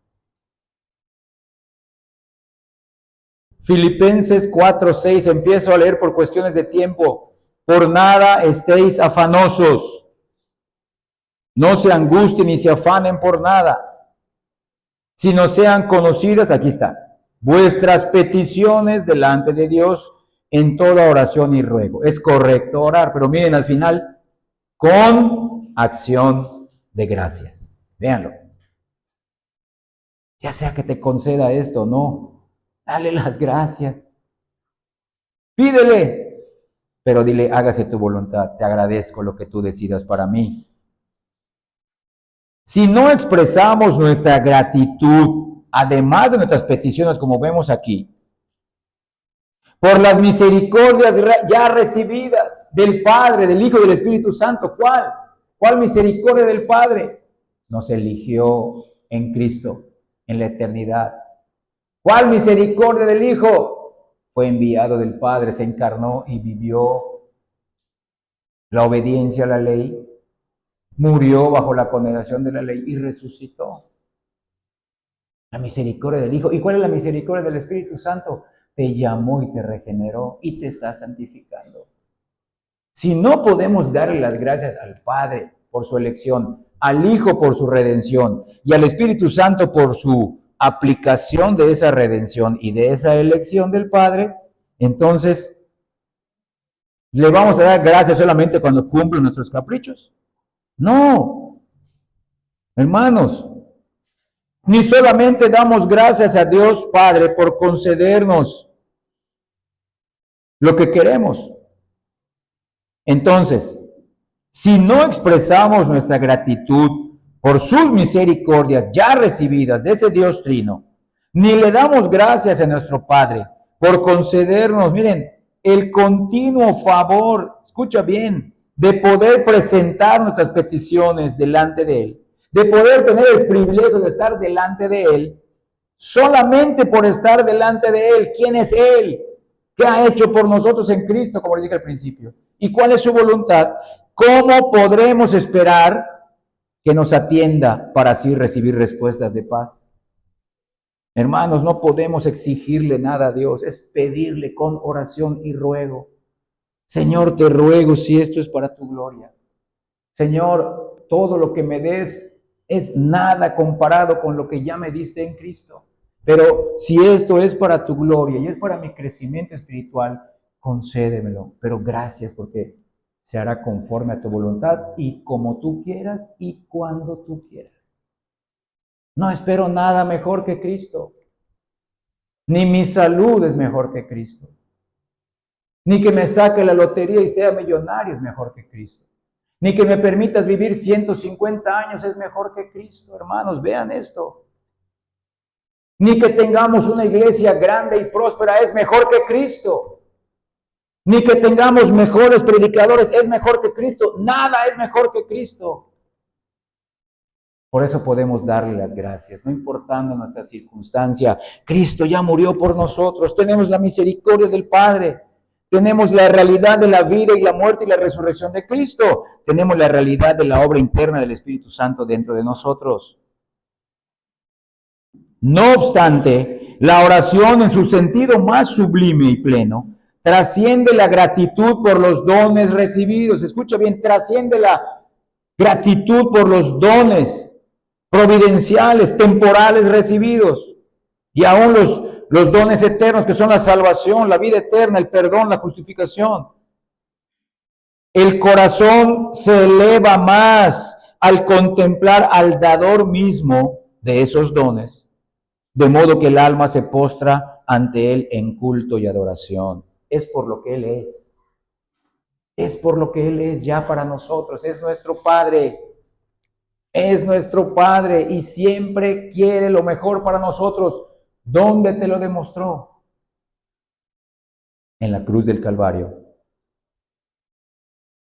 Filipenses 4, 6. Empiezo a leer por cuestiones de tiempo. Por nada estéis afanosos. No se angustien ni se afanen por nada, sino sean conocidas, aquí está, vuestras peticiones delante de Dios en toda oración y ruego. Es correcto orar, pero miren al final, con acción de gracias. Véanlo. Ya sea que te conceda esto o no, dale las gracias. Pídele, pero dile, hágase tu voluntad, te agradezco lo que tú decidas para mí. Si no expresamos nuestra gratitud, además de nuestras peticiones, como vemos aquí, por las misericordias ya recibidas del Padre, del Hijo y del Espíritu Santo, ¿cuál? ¿Cuál misericordia del Padre? Nos eligió en Cristo, en la eternidad. ¿Cuál misericordia del Hijo? Fue enviado del Padre, se encarnó y vivió la obediencia a la ley, murió bajo la condenación de la ley y resucitó. La misericordia del Hijo. ¿Y cuál es la misericordia del Espíritu Santo? Te llamó y te regeneró y te está santificando. Si no podemos darle las gracias al Padre por su elección, al Hijo por su redención y al Espíritu Santo por su aplicación de esa redención y de esa elección del Padre, entonces le vamos a dar gracias solamente cuando cumplen nuestros caprichos. No, hermanos, ni solamente damos gracias a Dios Padre por concedernos lo que queremos. Entonces, si no expresamos nuestra gratitud por sus misericordias ya recibidas de ese Dios Trino, ni le damos gracias a nuestro Padre por concedernos, miren, el continuo favor, escucha bien, de poder presentar nuestras peticiones delante de Él, de poder tener el privilegio de estar delante de Él, solamente por estar delante de Él. ¿Quién es Él? ¿Qué ha hecho por nosotros en Cristo, como les dije al principio? ¿Y cuál es su voluntad? ¿Cómo podremos esperar que nos atienda para así recibir respuestas de paz? Hermanos, no podemos exigirle nada a Dios, es pedirle con oración y ruego. Señor, te ruego si esto es para tu gloria. Señor, todo lo que me des es nada comparado con lo que ya me diste en Cristo. Pero si esto es para tu gloria y es para mi crecimiento espiritual, concédemelo. Pero gracias porque se hará conforme a tu voluntad y como tú quieras y cuando tú quieras. No espero nada mejor que Cristo. Ni mi salud es mejor que Cristo. Ni que me saque la lotería y sea millonario es mejor que Cristo. Ni que me permitas vivir 150 años es mejor que Cristo. Hermanos, vean esto. Ni que tengamos una iglesia grande y próspera es mejor que Cristo. Ni que tengamos mejores predicadores es mejor que Cristo. Nada es mejor que Cristo. Por eso podemos darle las gracias, no importando nuestra circunstancia. Cristo ya murió por nosotros. Tenemos la misericordia del Padre. Tenemos la realidad de la vida y la muerte y la resurrección de Cristo. Tenemos la realidad de la obra interna del Espíritu Santo dentro de nosotros. No obstante, la oración en su sentido más sublime y pleno trasciende la gratitud por los dones recibidos. Escucha bien, trasciende la gratitud por los dones providenciales, temporales recibidos y aún los dones eternos que son la salvación, la vida eterna, el perdón, la justificación. El corazón se eleva más al contemplar al dador mismo de esos dones, de modo que el alma se postra ante Él en culto y adoración. Es por lo que Él es. Es por lo que Él es ya para nosotros. Es nuestro Padre. Es nuestro Padre y siempre quiere lo mejor para nosotros. ¿Dónde te lo demostró? En la cruz del Calvario.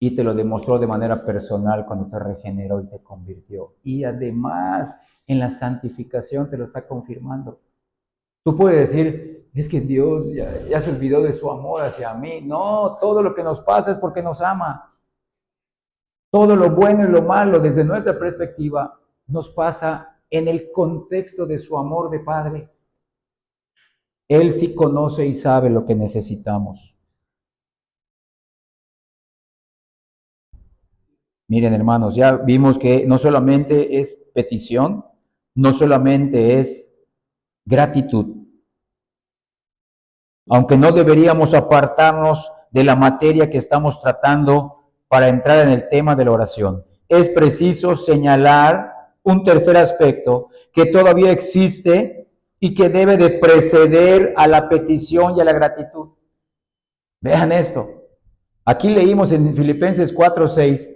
Y te lo demostró de manera personal cuando te regeneró y te convirtió. Y además en la santificación te lo está confirmando. Tú puedes decir, es que Dios ya se olvidó de su amor hacia mí. No, todo lo que nos pasa es porque nos ama. Todo lo bueno y lo malo desde nuestra perspectiva nos pasa en el contexto de su amor de Padre. Él sí conoce y sabe lo que necesitamos. Miren, hermanos, ya vimos que no solamente es petición, no solamente es gratitud. aunque no deberíamos apartarnos de la materia que estamos tratando para entrar en el tema de la oración. Es preciso señalar un tercer aspecto que todavía existe y que debe de preceder a la petición y a la gratitud. Vean esto. Aquí leímos en Filipenses 4:6,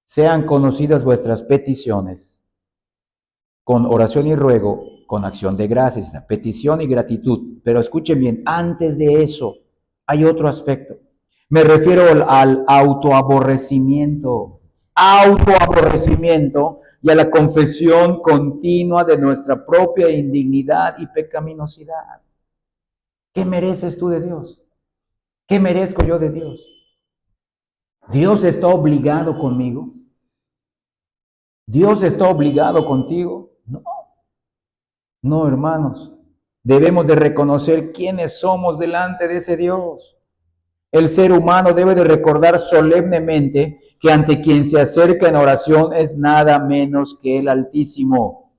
sean conocidas vuestras peticiones con oración y ruego, con acción de gracias, petición y gratitud. Pero escuchen bien, antes de eso hay otro aspecto. Me refiero al autoaborrecimiento y a la confesión continua de nuestra propia indignidad y pecaminosidad. ¿Qué mereces tú de Dios? ¿Qué merezco yo de Dios? ¿Dios está obligado conmigo? ¿Dios está obligado contigo? No. No, hermanos. Debemos de reconocer quiénes somos delante de ese Dios. El ser humano debe de recordar solemnemente que ante quien se acerca en oración es nada menos que el Altísimo.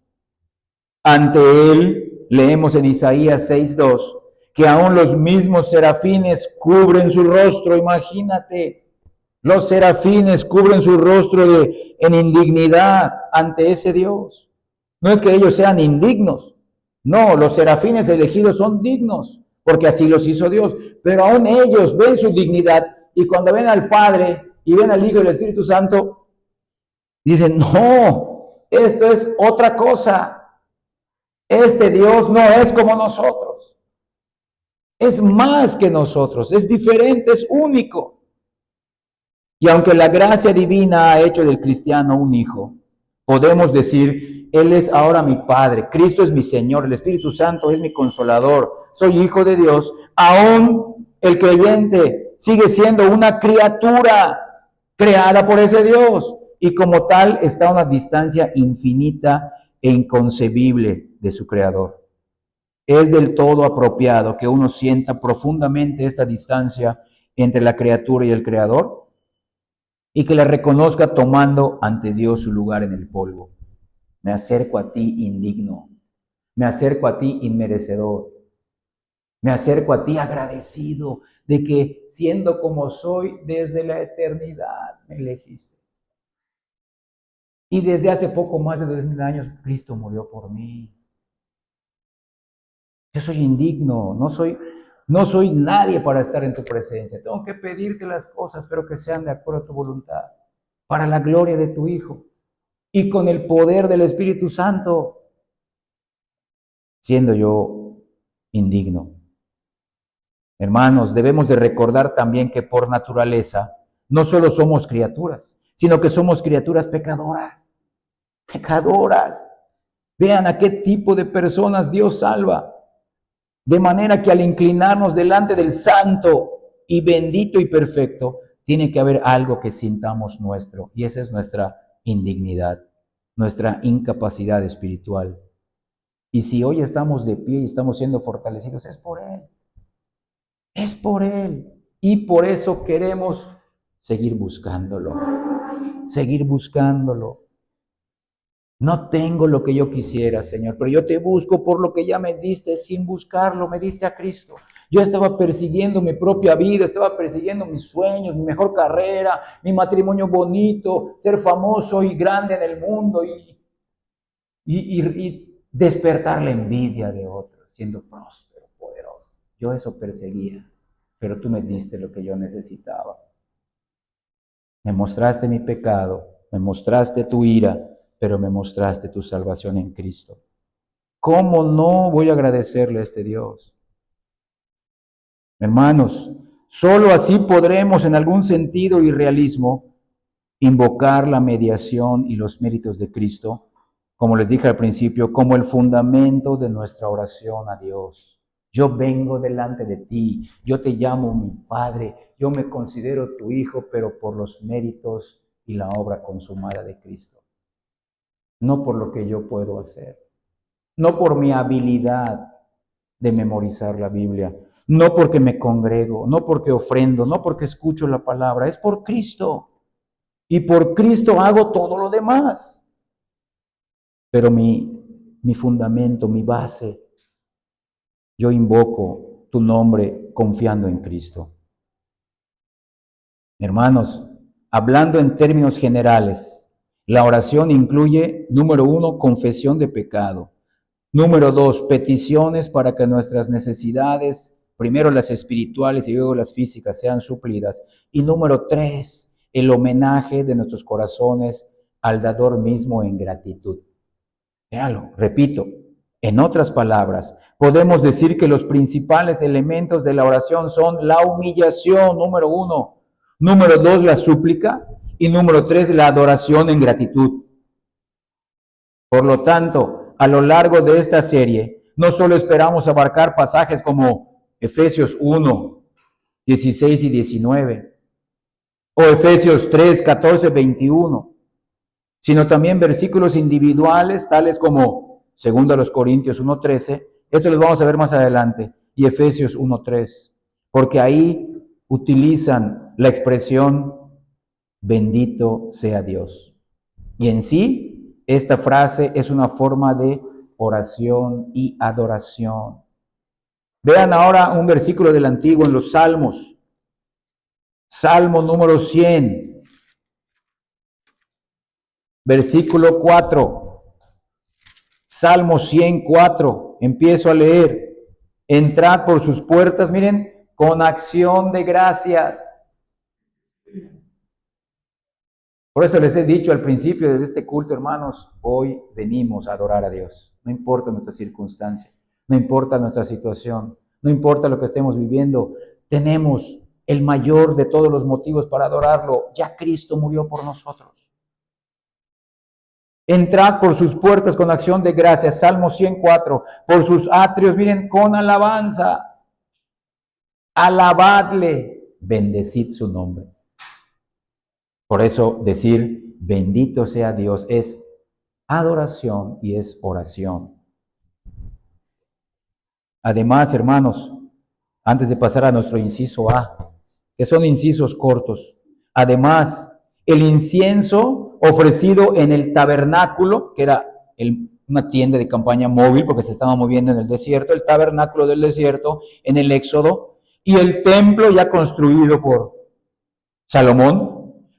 Ante él, leemos en Isaías 6:2, que aún los mismos serafines cubren su rostro. Imagínate, los serafines cubren su rostro en indignidad ante ese Dios. No es que ellos sean indignos. No, los serafines elegidos son dignos, porque así los hizo Dios. Pero aún ellos ven su dignidad y cuando ven al Padre y ven al Hijo y al Espíritu Santo, dicen, no, esto es otra cosa. Este Dios no es como nosotros. Es más que nosotros, es diferente, es único. Y aunque la gracia divina ha hecho del cristiano un hijo, podemos decir, Él es ahora mi Padre, Cristo es mi Señor, el Espíritu Santo es mi Consolador, soy hijo de Dios. Aún el creyente sigue siendo una criatura creada por ese Dios y como tal está a una distancia infinita e inconcebible de su Creador. Es del todo apropiado que uno sienta profundamente esta distancia entre la criatura y el Creador y que la reconozca tomando ante Dios su lugar en el polvo. Me acerco a ti indigno, me acerco a ti inmerecedor, me acerco a ti agradecido de que siendo como soy desde la eternidad me elegiste. Y desde hace poco más de 2000 años Cristo murió por mí. Yo soy indigno, no soy nadie para estar en tu presencia. Tengo que pedirte las cosas, pero que sean de acuerdo a tu voluntad, para la gloria de tu Hijo y con el poder del Espíritu Santo, siendo yo indigno. Hermanos, debemos de recordar también que por naturaleza no solo somos criaturas, sino que somos criaturas pecadoras. Pecadoras. Vean a qué tipo de personas Dios salva. De manera que al inclinarnos delante del santo y bendito y perfecto, tiene que haber algo que sintamos nuestro, y esa es nuestra indignidad, nuestra incapacidad espiritual. Y si hoy estamos de pie y estamos siendo fortalecidos, es por Él. Es por Él. Y por eso queremos seguir buscándolo, seguir buscándolo. No tengo lo que yo quisiera, Señor, pero yo te busco por lo que ya me diste sin buscarlo, me diste a Cristo. Yo estaba persiguiendo mi propia vida, estaba persiguiendo mis sueños, mi mejor carrera, mi matrimonio bonito, ser famoso y grande en el mundo y despertar la envidia de otros, siendo próspero, poderoso. Yo eso perseguía, pero tú me diste lo que yo necesitaba. Me mostraste mi pecado, me mostraste tu ira, pero me mostraste tu salvación en Cristo. ¿Cómo no voy a agradecerle a este Dios? Hermanos, solo así podremos en algún sentido y realismo invocar la mediación y los méritos de Cristo, como les dije al principio, como el fundamento de nuestra oración a Dios. Yo vengo delante de ti, yo te llamo mi Padre, yo me considero tu Hijo, pero por los méritos y la obra consumada de Cristo. No por lo que yo puedo hacer, no por mi habilidad de memorizar la Biblia, no porque me congrego, no porque ofrendo, no porque escucho la palabra, es por Cristo. Y por Cristo hago todo lo demás. Pero mi fundamento, mi base, yo invoco tu nombre confiando en Cristo. Hermanos, hablando en términos generales, la oración incluye, número 1, confesión de pecado. Número 2, peticiones para que nuestras necesidades, primero las espirituales y luego las físicas, sean suplidas. Y número 3, el homenaje de nuestros corazones al dador mismo en gratitud. Véalo, repito, en otras palabras, podemos decir que los principales elementos de la oración son la humillación, número 1, número 2, la súplica, y número 3, la adoración en gratitud. Por lo tanto, a lo largo de esta serie, no solo esperamos abarcar pasajes como Efesios 1, 16 y 19, o Efesios 3, 14, 21, sino también versículos individuales, tales como 2 Corintios 1, 13, esto los vamos a ver más adelante, y Efesios 1, 3, porque ahí utilizan la expresión bendito sea Dios. Y en sí, esta frase es una forma de oración y adoración. Vean ahora un versículo del Antiguo en los Salmos. Salmo número 100, versículo 4. Salmo 104, empiezo a leer. Entrad por sus puertas, miren, con acción de gracias. Por eso les he dicho al principio de este culto, hermanos, hoy venimos a adorar a Dios. No importa nuestra circunstancia, no importa nuestra situación, no importa lo que estemos viviendo, tenemos el mayor de todos los motivos para adorarlo. Ya Cristo murió por nosotros. Entrad por sus puertas con acción de gracias, Salmo 104, por sus atrios, miren, con alabanza. Alabadle, bendecid su nombre. Por eso decir bendito sea Dios es adoración y es oración. Además, hermanos, antes de pasar a nuestro inciso A, que son incisos cortos, además, el incienso ofrecido en el tabernáculo, que era una tienda de campaña móvil porque se estaba moviendo en el desierto, el tabernáculo del desierto en el Éxodo, y el templo ya construido por Salomón,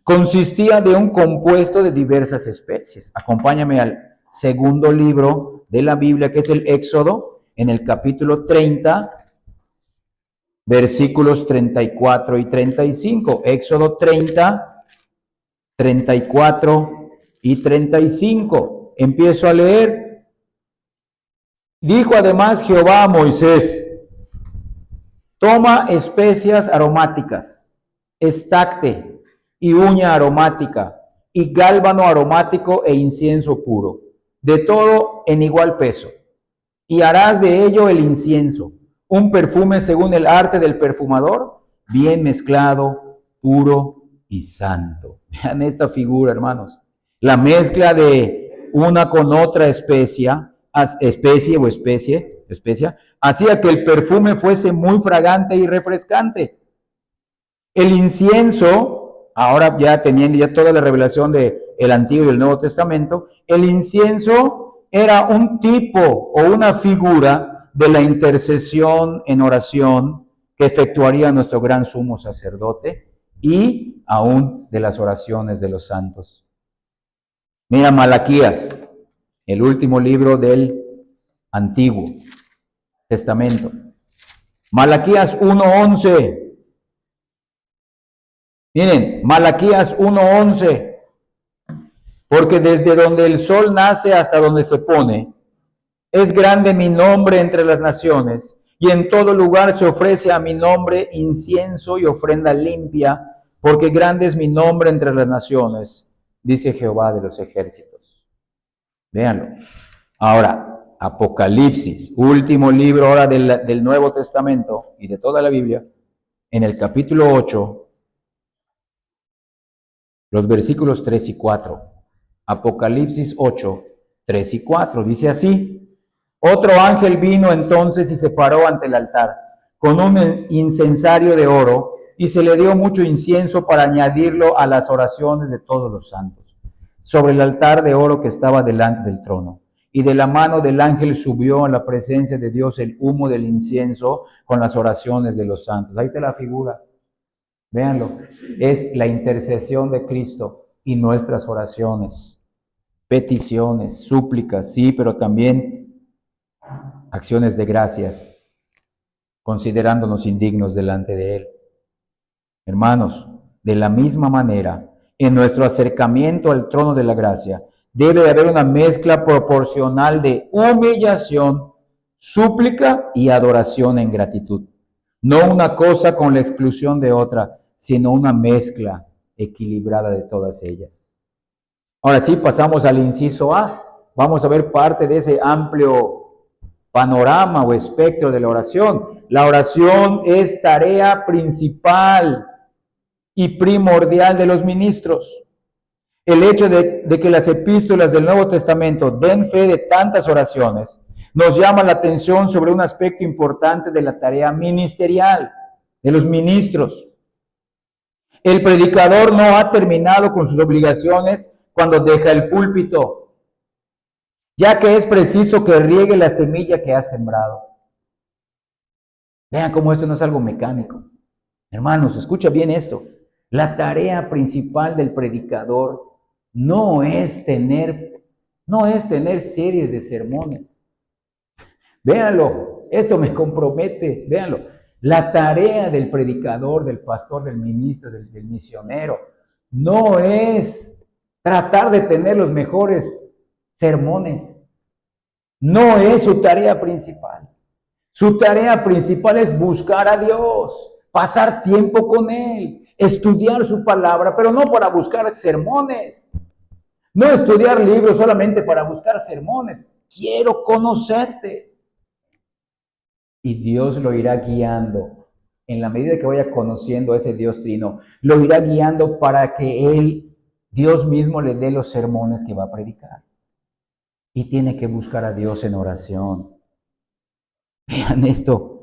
consistía de un compuesto de diversas especies. Acompáñame al segundo libro de la Biblia, que es el Éxodo, en el capítulo 30, versículos 34 y 35. Éxodo 30, 34 y 35. Empiezo a leer. Dijo además Jehová a Moisés: toma especias aromáticas, estacte y uña aromática, y gálbano aromático e incienso puro, de todo en igual peso. Y harás de ello el incienso, un perfume según el arte del perfumador, bien mezclado, puro y santo. Vean esta figura, hermanos. La mezcla de una con otra especia, hacía que el perfume fuese muy fragante y refrescante. El incienso, ahora ya teniendo ya toda la revelación del Antiguo y el Nuevo Testamento, el incienso era un tipo o una figura de la intercesión en oración que efectuaría nuestro gran sumo sacerdote y aún de las oraciones de los santos. Mira Malaquías, el último libro del Antiguo Testamento. Malaquías 1:11. Miren, Malaquías 1:11. Porque desde donde el sol nace hasta donde se pone, es grande mi nombre entre las naciones, y en todo lugar se ofrece a mi nombre incienso y ofrenda limpia, porque grande es mi nombre entre las naciones, dice Jehová de los ejércitos. Véanlo. Ahora, Apocalipsis, último libro ahora del Nuevo Testamento y de toda la Biblia, en el capítulo 8, los versículos 3 y 4. Apocalipsis 8, 3 y 4. Dice así: otro ángel vino entonces y se paró ante el altar con un incensario de oro, y se le dio mucho incienso para añadirlo a las oraciones de todos los santos, sobre el altar de oro que estaba delante del trono. y de la mano del ángel subió a la presencia de Dios el humo del incienso con las oraciones de los santos. Ahí está la figura. Véanlo. Es la intercesión de Cristo y nuestras oraciones, peticiones, súplicas, sí, pero también acciones de gracias, considerándonos indignos delante de Él. Hermanos, de la misma manera, en nuestro acercamiento al trono de la gracia, debe de haber una mezcla proporcional de humillación, súplica y adoración en gratitud. No una cosa con la exclusión de otra, sino una mezcla equilibrada de todas ellas. Ahora sí, pasamos al inciso A. Vamos a ver parte de ese amplio panorama o espectro de la oración. La oración es tarea principal y primordial de los ministros. El hecho de que las epístolas del Nuevo Testamento den fe de tantas oraciones nos llama la atención sobre un aspecto importante de la tarea ministerial de los ministros. El predicador no ha terminado con sus obligaciones cuando deja el púlpito, ya que es preciso que riegue la semilla que ha sembrado. Vean cómo esto no es algo mecánico. Hermanos, escucha bien esto. La tarea principal del predicador no es tener series de sermones. Véanlo, esto me compromete, véanlo. La tarea del predicador, del pastor, del ministro, del misionero, no es tratar de tener los mejores sermones. No es su tarea principal. Su tarea principal es buscar a Dios, pasar tiempo con Él, estudiar su palabra, pero no para buscar sermones. No estudiar libros solamente para buscar sermones. Quiero conocerte. Y Dios lo irá guiando. En la medida que vaya conociendo a ese Dios trino, lo irá guiando para que Él, Dios mismo, le dé los sermones que va a predicar. Y tiene que buscar a Dios en oración. Vean esto.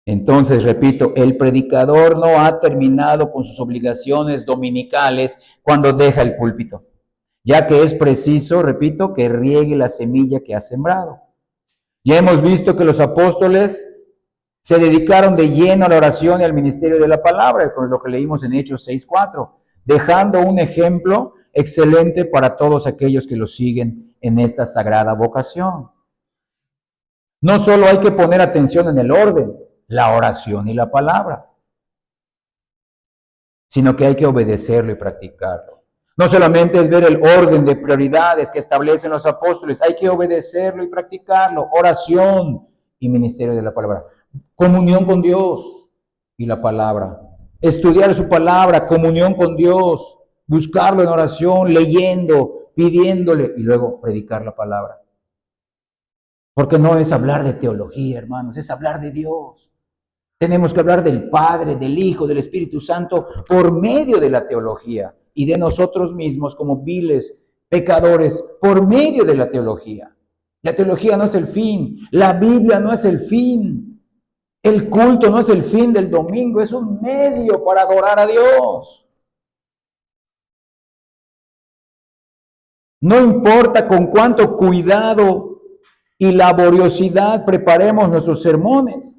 Entonces, repito, el predicador no ha terminado con sus obligaciones dominicales cuando deja el púlpito, ya que es preciso, repito, que riegue la semilla que ha sembrado. Ya hemos visto que los apóstoles se dedicaron de lleno a la oración y al ministerio de la palabra, con lo que leímos en Hechos 6:4, dejando un ejemplo excelente para todos aquellos que los siguen en esta sagrada vocación. No solo hay que poner atención en el orden, la oración y la palabra, sino que hay que obedecerlo y practicarlo. No solamente es ver el orden de prioridades que establecen los apóstoles, hay que obedecerlo y practicarlo. Oración y ministerio de la palabra. Comunión con Dios y la palabra. Estudiar su palabra, comunión con Dios, buscarlo en oración, leyendo, pidiéndole y luego predicar la palabra. Porque no es hablar de teología, hermanos, es hablar de Dios. Tenemos que hablar del Padre, del Hijo, del Espíritu Santo por medio de la teología y de nosotros mismos como viles pecadores por medio de la teología. La teología no es el fin, la Biblia no es el fin, el culto no es el fin del domingo, es un medio para adorar a Dios. No importa con cuánto cuidado y laboriosidad preparemos nuestros sermones,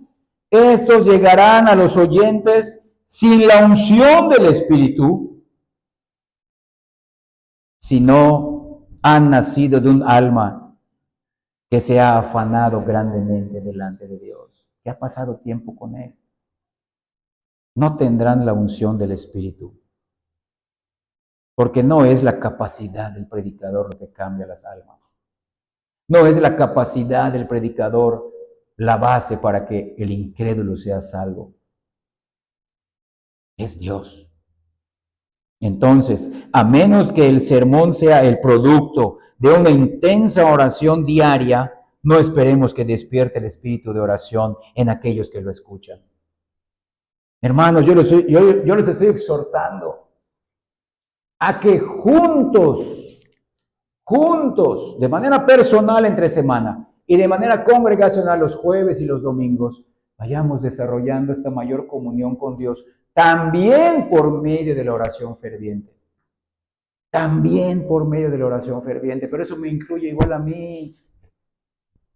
estos llegarán a los oyentes sin la unción del Espíritu, si no han nacido de un alma que se ha afanado grandemente delante de Dios, que ha pasado tiempo con Él. No tendrán la unción del Espíritu, porque no es la capacidad del predicador lo que cambia las almas. No es la capacidad del predicador la base para que el incrédulo sea salvo. Es Dios. Entonces, a menos que el sermón sea el producto de una intensa oración diaria, no esperemos que despierte el espíritu de oración en aquellos que lo escuchan. Hermanos, yo les estoy exhortando a que juntos, de manera personal entre semana y de manera congregacional los jueves y los domingos, vayamos desarrollando esta mayor comunión con Dios, también por medio de la oración ferviente. También por medio de la oración ferviente, pero eso me incluye igual a mí.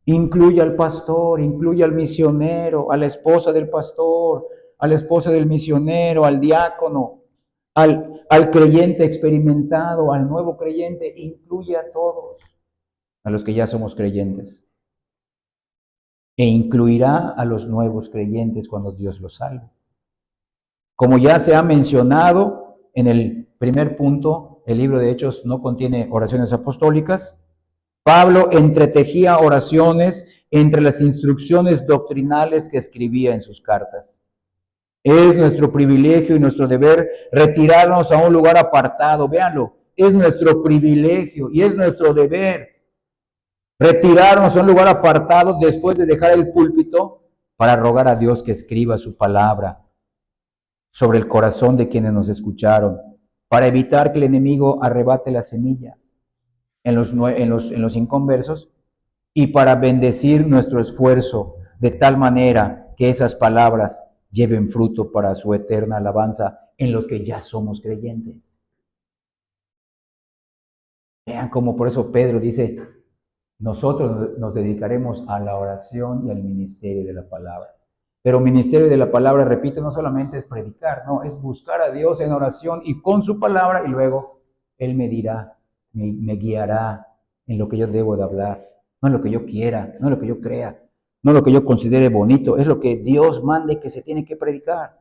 Incluye al pastor, incluye al misionero, a la esposa del pastor, a la esposa del misionero, al diácono, al creyente experimentado, al nuevo creyente, incluye a todos, a los que ya somos creyentes. E incluirá a los nuevos creyentes cuando Dios los salve. Como ya se ha mencionado en el primer punto, el libro de Hechos no contiene oraciones apostólicas. Pablo entretejía oraciones entre las instrucciones doctrinales que escribía en sus cartas. Es nuestro privilegio y nuestro deber retirarnos a un lugar apartado. Véanlo, es nuestro privilegio y es nuestro deber retirarnos a un lugar apartado después de dejar el púlpito para rogar a Dios que escriba su palabra sobre el corazón de quienes nos escucharon, para evitar que el enemigo arrebate la semilla en los inconversos y para bendecir nuestro esfuerzo de tal manera que esas palabras lleven fruto para su eterna alabanza en los que ya somos creyentes. Vean cómo por eso Pedro dice, nosotros nos dedicaremos a la oración y al ministerio de la palabra. Pero ministerio de la palabra, repito, no solamente es predicar, no, es buscar a Dios en oración y con su palabra y luego Él me dirá, me guiará en lo que yo debo de hablar, no en lo que yo quiera, no en lo que yo crea, no en lo que yo considere bonito, es lo que Dios mande que se tiene que predicar.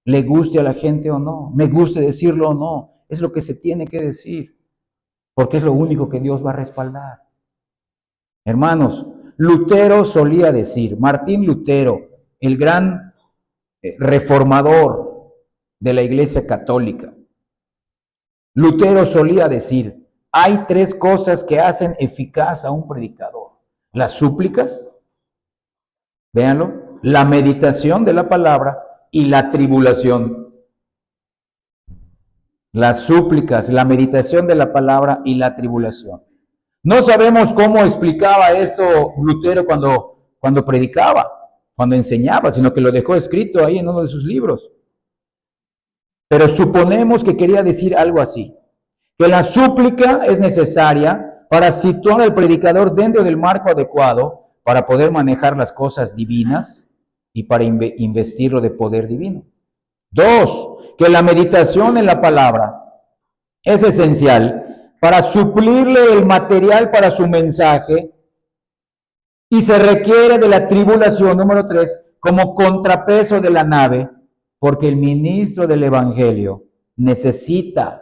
Le guste a la gente o no, me guste decirlo o no, es lo que se tiene que decir, porque es lo único que Dios va a respaldar. Hermanos, Lutero solía decir, Martín Lutero, el gran reformador de la Iglesia Católica, Lutero solía decir, hay tres cosas que hacen eficaz a un predicador. Las súplicas, véanlo, la meditación de la palabra y la tribulación. Las súplicas, la meditación de la palabra y la tribulación. No sabemos cómo explicaba esto Lutero cuando predicaba, cuando enseñaba, sino que lo dejó escrito ahí en uno de sus libros. Pero suponemos que quería decir algo así, que la súplica es necesaria para situar al predicador dentro del marco adecuado para poder manejar las cosas divinas y para investirlo de poder divino. Dos, que la meditación en la palabra es esencial para suplirle el material para su mensaje y se requiere de la tribulación, número 3, como contrapeso de la nave, porque el ministro del Evangelio necesita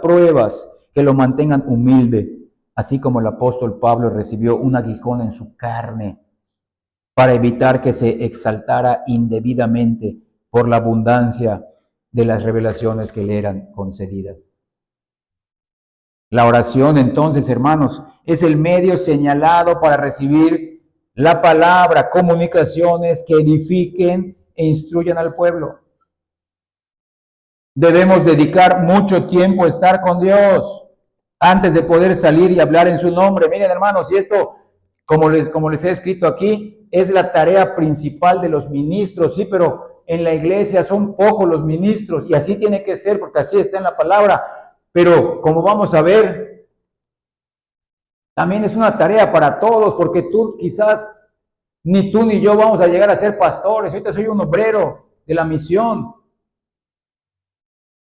pruebas que lo mantengan humilde, así como el apóstol Pablo recibió un aguijón en su carne para evitar que se exaltara indebidamente por la abundancia de las revelaciones que le eran concedidas. La oración, entonces, hermanos, es el medio señalado para recibir la palabra, comunicaciones que edifiquen e instruyan al pueblo. Debemos dedicar mucho tiempo a estar con Dios antes de poder salir y hablar en su nombre. Miren, hermanos, y esto, como les he escrito aquí, es la tarea principal de los ministros, sí, pero en la iglesia son pocos los ministros y así tiene que ser porque así está en la palabra. Pero como vamos a ver, también es una tarea para todos, porque tú quizás ni tú ni yo vamos a llegar a ser pastores. Ahorita soy un obrero de la misión.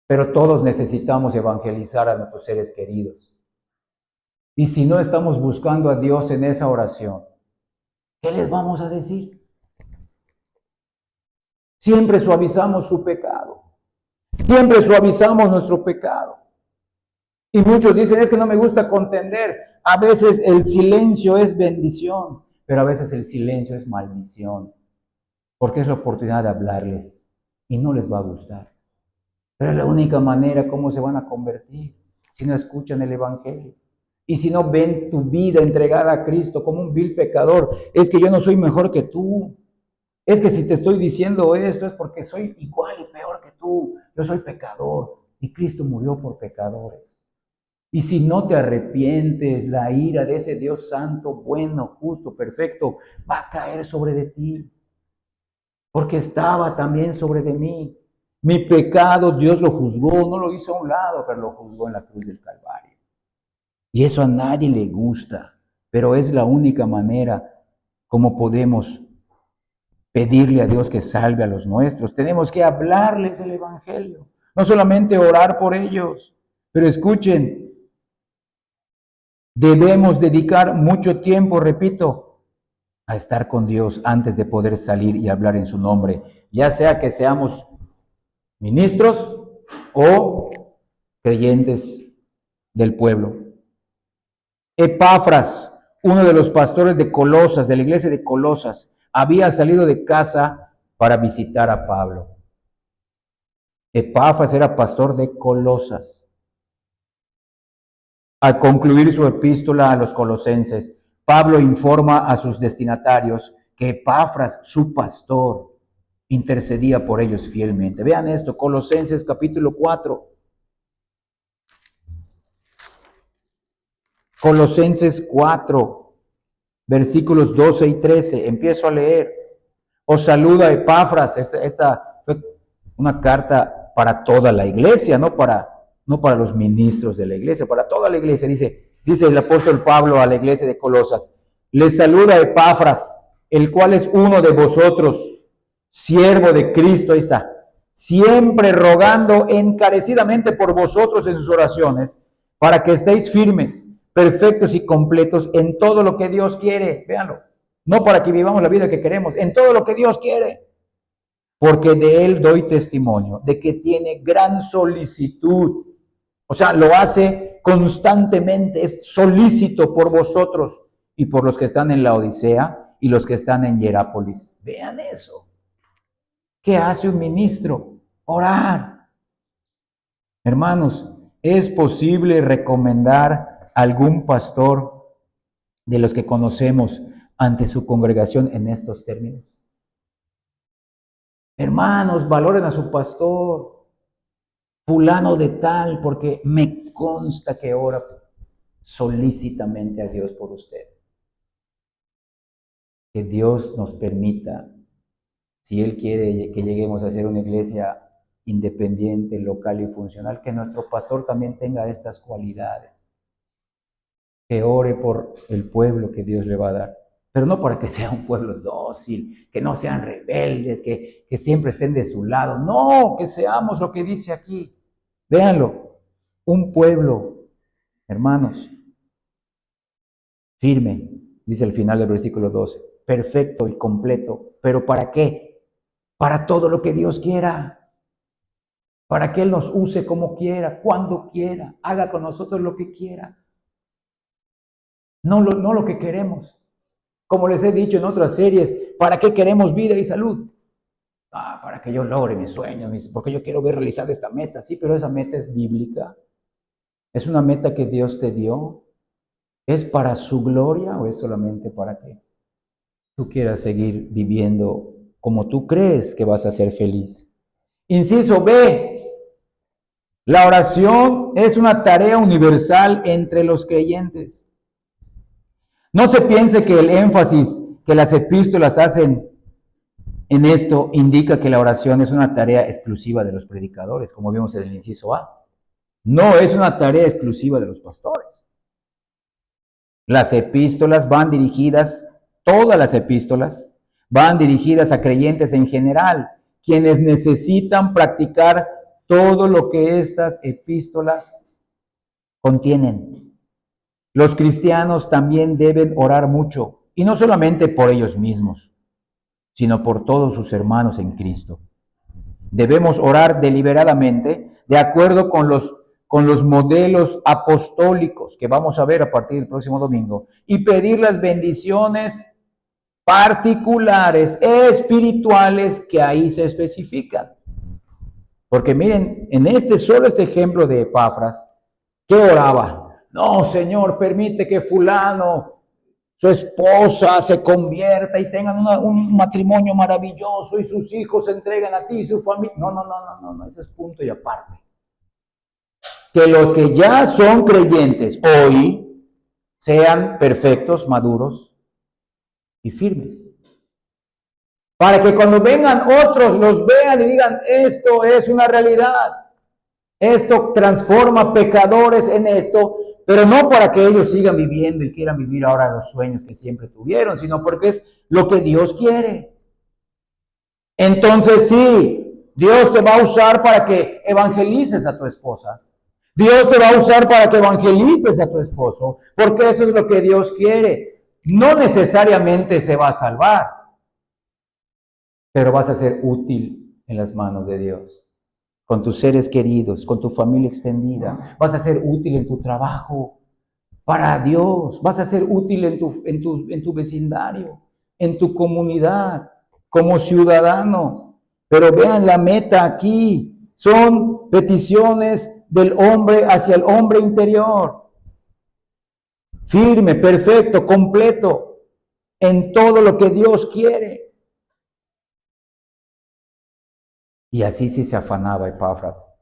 Pero todos necesitamos evangelizar a nuestros seres queridos. Y si no estamos buscando a Dios en esa oración, ¿qué les vamos a decir? Siempre suavizamos su pecado. Siempre suavizamos nuestro pecado. Y muchos dicen, es que no me gusta contender. A veces el silencio es bendición, pero a veces el silencio es maldición, porque es la oportunidad de hablarles y no les va a gustar. Pero es la única manera como se van a convertir, si no escuchan el Evangelio. Y si no ven tu vida entregada a Cristo como un vil pecador, es que yo no soy mejor que tú. Es que si te estoy diciendo esto es porque soy igual y peor que tú. Yo soy pecador y Cristo murió por pecadores. Y si no te arrepientes, la ira de ese Dios santo, bueno, justo, perfecto, va a caer sobre de ti. Porque estaba también sobre de mí. Mi pecado Dios lo juzgó, no lo hizo a un lado, pero lo juzgó en la cruz del Calvario. Y eso a nadie le gusta, pero es la única manera como podemos pedirle a Dios que salve a los nuestros. Tenemos que hablarles el Evangelio, no solamente orar por ellos, pero escuchen, debemos dedicar mucho tiempo, repito, a estar con Dios antes de poder salir y hablar en su nombre, ya sea que seamos ministros o creyentes del pueblo. Epafras, uno de los pastores de Colosas, de la iglesia de Colosas, había salido de casa para visitar a Pablo. Epafras era pastor de Colosas. Al concluir su epístola a los colosenses, Pablo informa a sus destinatarios que Epafras, su pastor, intercedía por ellos fielmente. Vean esto, Colosenses capítulo 4. Colosenses 4, versículos 12 y 13. Empiezo a leer. Os saluda Epafras. Esta fue una carta para toda la iglesia, no para los ministros de la iglesia, para toda la iglesia. Dice el apóstol Pablo a la iglesia de Colosas. Les saluda Epafras, el cual es uno de vosotros, siervo de Cristo. Ahí está. Siempre rogando encarecidamente por vosotros en sus oraciones, para que estéis firmes, perfectos y completos en todo lo que Dios quiere. Véanlo. No para que vivamos la vida que queremos, en todo lo que Dios quiere. Porque de Él doy testimonio de que tiene gran solicitud. O sea, lo hace constantemente, es solícito por vosotros y por los que están en la Odisea y los que están en Hierápolis. Vean eso. ¿Qué hace un ministro? Orar. Hermanos, ¿es posible recomendar a algún pastor de los que conocemos ante su congregación en estos términos? Hermanos, valoren a su pastor, fulano de tal, porque me consta que ora solícitamente a Dios por ustedes. Que Dios nos permita, si Él quiere que lleguemos a ser una iglesia independiente, local y funcional, que nuestro pastor también tenga estas cualidades. Que ore por el pueblo que Dios le va a dar. Pero no para que sea un pueblo dócil, que no sean rebeldes, que siempre estén de su lado. No, que seamos lo que dice aquí. Véanlo, un pueblo, hermanos, firme, dice el final del versículo 12, perfecto y completo. ¿Pero para qué? Para todo lo que Dios quiera. Para que Él nos use como quiera, cuando quiera, haga con nosotros lo que quiera. No lo que queremos. Como les he dicho en otras series, ¿para qué queremos vida y salud? Para que yo logre mis sueños, porque yo quiero ver realizada esta meta. Sí, pero esa meta es bíblica. ¿Es una meta que Dios te dio? ¿Es para su gloria o es solamente para que tú quieras seguir viviendo como tú crees que vas a ser feliz? Inciso B. La oración es una tarea universal entre los creyentes. No se piense que el énfasis que las epístolas hacen en esto indica que la oración es una tarea exclusiva de los predicadores, como vimos en el inciso A. No es una tarea exclusiva de los pastores. Las epístolas van dirigidas, todas las epístolas van dirigidas a creyentes en general, quienes necesitan practicar todo lo que estas epístolas contienen. Los cristianos también deben orar mucho, y no solamente por ellos mismos, sino por todos sus hermanos en Cristo. Debemos orar deliberadamente, de acuerdo con los modelos apostólicos que vamos a ver a partir del próximo domingo, y pedir las bendiciones particulares, espirituales, que ahí se especifican. Porque miren, en solo este ejemplo de Epafras, ¿qué oraba? No, Señor, permite que fulano, su esposa, se convierta y tengan un matrimonio maravilloso y sus hijos se entreguen a ti y su familia. No, ese es punto y aparte. Que los que ya son creyentes hoy sean perfectos, maduros y firmes. para que cuando vengan otros los vean y digan, esto es una realidad. Esto transforma pecadores en esto, pero no para que ellos sigan viviendo y quieran vivir ahora los sueños que siempre tuvieron, sino porque es lo que Dios quiere. Entonces sí, Dios te va a usar para que evangelices a tu esposa. Dios te va a usar para que evangelices a tu esposo, porque eso es lo que Dios quiere. No necesariamente se va a salvar, pero vas a ser útil en las manos de Dios, con tus seres queridos, con tu familia extendida. Vas a ser útil en tu trabajo para Dios. Vas a ser útil en tu vecindario, en tu comunidad, como ciudadano. Pero vean la meta aquí. Son peticiones del hombre hacia el hombre interior. Firme, perfecto, completo en todo lo que Dios quiere. Y así sí se afanaba Epafras.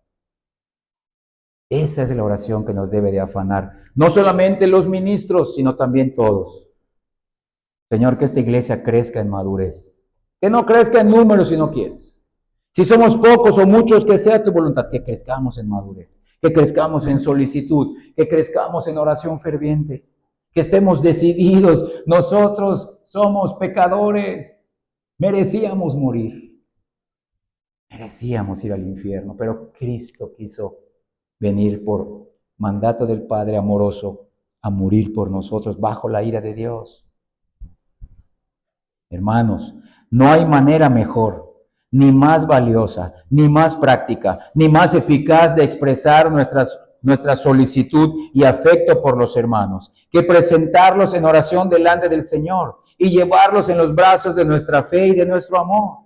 Esa es la oración que nos debe de afanar. No solamente los ministros, sino también todos. Señor, que esta iglesia crezca en madurez. Que no crezca en números si no quieres. Si somos pocos o muchos, que sea tu voluntad, que crezcamos en madurez, que crezcamos en solicitud, que crezcamos en oración ferviente, que estemos decididos. Nosotros somos pecadores, merecíamos morir, merecíamos ir al infierno, pero Cristo quiso venir por mandato del Padre amoroso a morir por nosotros bajo la ira de Dios. Hermanos, no hay manera mejor, ni más valiosa, ni más práctica, ni más eficaz de expresar nuestra solicitud y afecto por los hermanos, que presentarlos en oración delante del Señor y llevarlos en los brazos de nuestra fe y de nuestro amor.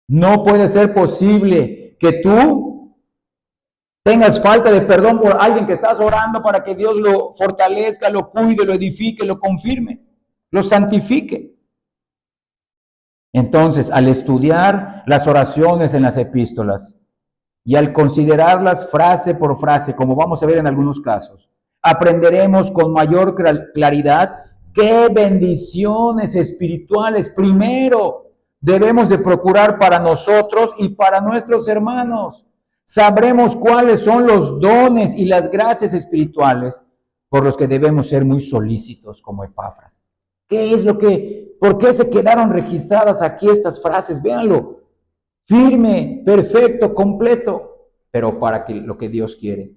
No puede ser posible que tú tengas falta de perdón por alguien que estás orando para que Dios lo fortalezca, lo cuide, lo edifique, lo confirme, lo santifique. Entonces, al estudiar las oraciones en las epístolas y al considerarlas frase por frase, como vamos a ver en algunos casos, aprenderemos con mayor claridad qué bendiciones espirituales primero debemos de procurar para nosotros y para nuestros hermanos. Sabremos cuáles son los dones y las gracias espirituales por los que debemos ser muy solícitos como Epafras. ¿Qué es por qué se quedaron registradas aquí estas frases? Véanlo, firme, perfecto, completo, pero para lo que Dios quiere.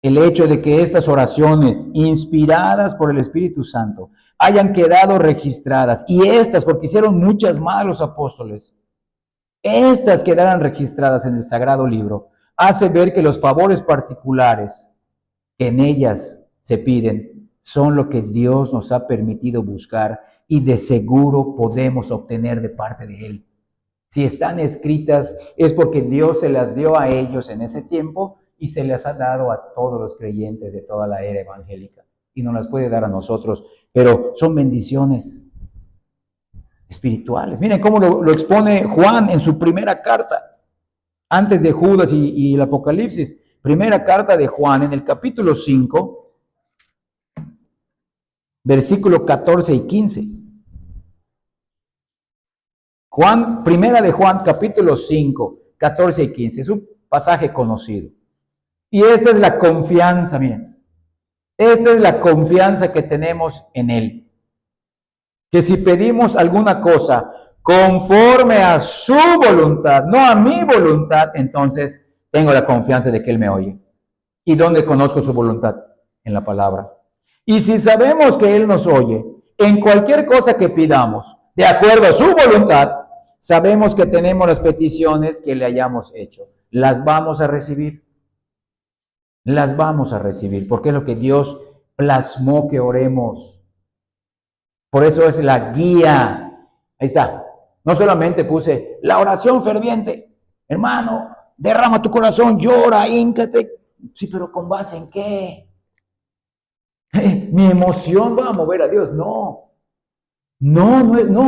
El hecho de que estas oraciones, inspiradas por el Espíritu Santo, hayan quedado registradas, y estas, porque hicieron muchas más los apóstoles, estas quedaran registradas en el Sagrado Libro, hace ver que los favores particulares que en ellas se piden son lo que Dios nos ha permitido buscar y de seguro podemos obtener de parte de Él. Si están escritas es porque Dios se las dio a ellos en ese tiempo y se las ha dado a todos los creyentes de toda la era evangélica y nos las puede dar a nosotros, pero son bendiciones espirituales. Miren cómo lo expone Juan en su primera carta, antes de Judas y el Apocalipsis. Primera carta de Juan, en el capítulo 5, versículo 14 y 15. Primera de Juan, capítulo 5, 14 y 15. Es un pasaje conocido. Y esta es la confianza, miren. Esta es la confianza que tenemos en Él. Que si pedimos alguna cosa conforme a su voluntad, no a mi voluntad, entonces tengo la confianza de que Él me oye. ¿Y dónde conozco su voluntad? En la palabra. Y si sabemos que Él nos oye, en cualquier cosa que pidamos, de acuerdo a su voluntad, sabemos que tenemos las peticiones que le hayamos hecho. Las vamos a recibir. Las vamos a recibir, porque es lo que Dios plasmó que oremos. Por eso es la guía. Ahí está. No solamente puse la oración ferviente. Hermano, derrama tu corazón, llora, híncate. Sí, pero ¿con base en qué? Mi emoción va a mover a Dios. No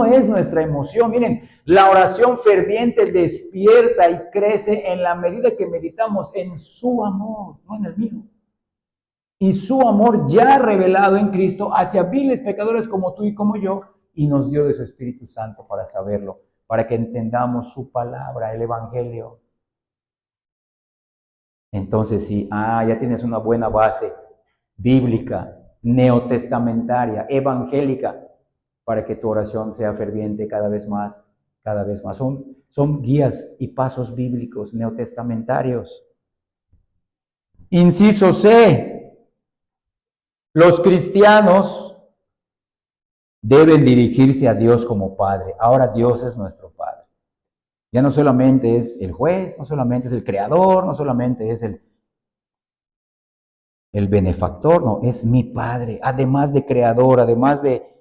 es nuestra emoción. Miren, la oración ferviente despierta y crece en la medida que meditamos en su amor, no en el mío. y su amor ya revelado en Cristo hacia viles pecadores como tú y como yo, y nos dio de su Espíritu Santo para saberlo, para que entendamos su palabra, el Evangelio. Entonces sí, ya tienes una buena base bíblica, neotestamentaria, evangélica, para que tu oración sea ferviente cada vez más, cada vez más. Son guías y pasos bíblicos neotestamentarios. Inciso C, los cristianos deben dirigirse a Dios como Padre. Ahora Dios es nuestro Padre. Ya no solamente es el juez, no solamente es el creador, no solamente es el benefactor, no, es mi Padre. Además de creador, además de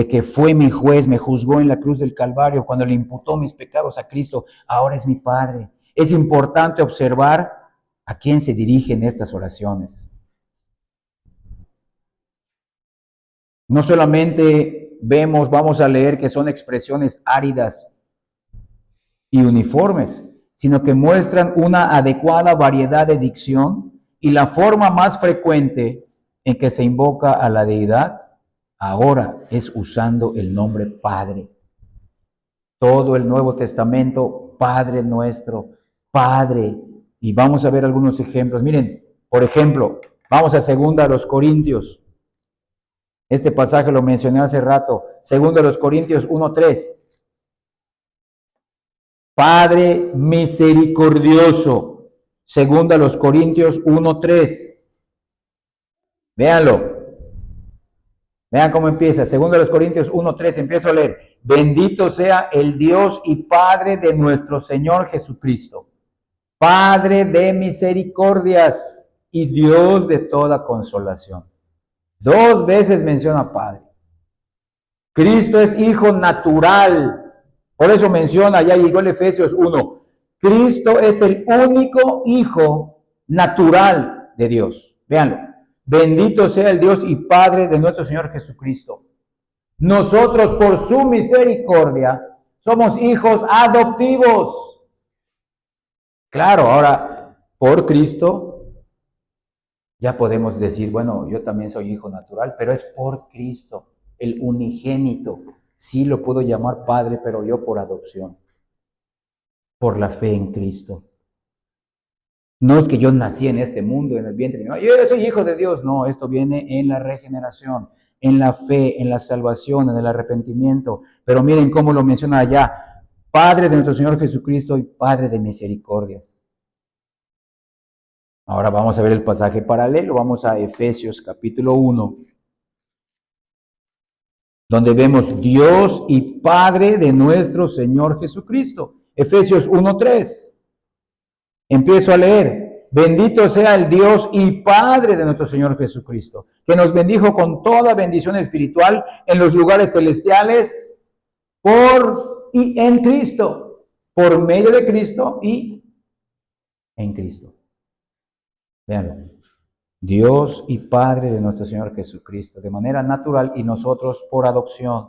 que fue mi juez, me juzgó en la cruz del Calvario cuando le imputó mis pecados a Cristo, ahora es mi Padre. Es importante observar a quién se dirigen estas oraciones. No solamente vamos a leer que son expresiones áridas y uniformes, sino que muestran una adecuada variedad de dicción y la forma más frecuente en que se invoca a la deidad ahora es usando el nombre Padre. Todo el Nuevo Testamento, Padre nuestro, Padre. Y vamos a ver algunos ejemplos. Miren, por ejemplo, vamos a 2 Corintios. Este pasaje lo mencioné hace rato. 2 Corintios 1:3. Padre misericordioso. 2 Corintios 1:3. Véanlo. Vean cómo empieza. 2 Corintios 1:3. Empiezo a leer. Bendito sea el Dios y Padre de nuestro Señor Jesucristo. Padre de misericordias y Dios de toda consolación. 2 veces menciona Padre. Cristo es hijo natural. Por eso menciona, ya llegó el Efesios 1. Cristo es el único hijo natural de Dios. Véanlo. Bendito sea el Dios y Padre de nuestro Señor Jesucristo. Nosotros, por su misericordia, somos hijos adoptivos. Claro, ahora, por Cristo, ya podemos decir, bueno, yo también soy hijo natural, pero es por Cristo, el unigénito. Sí lo puedo llamar Padre, pero yo por adopción, por la fe en Cristo. No es que yo nací en este mundo, en el vientre de mi mamá, yo soy hijo de Dios. No, esto viene en la regeneración, en la fe, en la salvación, en el arrepentimiento. Pero miren cómo lo menciona allá. Padre de nuestro Señor Jesucristo y Padre de misericordias. Ahora vamos a ver el pasaje paralelo. Vamos a Efesios capítulo 1, donde vemos Dios y Padre de nuestro Señor Jesucristo. Efesios 1:3. Empiezo a leer. Bendito sea el Dios y Padre de nuestro Señor Jesucristo, que nos bendijo con toda bendición espiritual en los lugares celestiales por y en Cristo, por medio de Cristo y en Cristo. Veanlo. Dios y Padre de nuestro Señor Jesucristo, de manera natural y nosotros por adopción.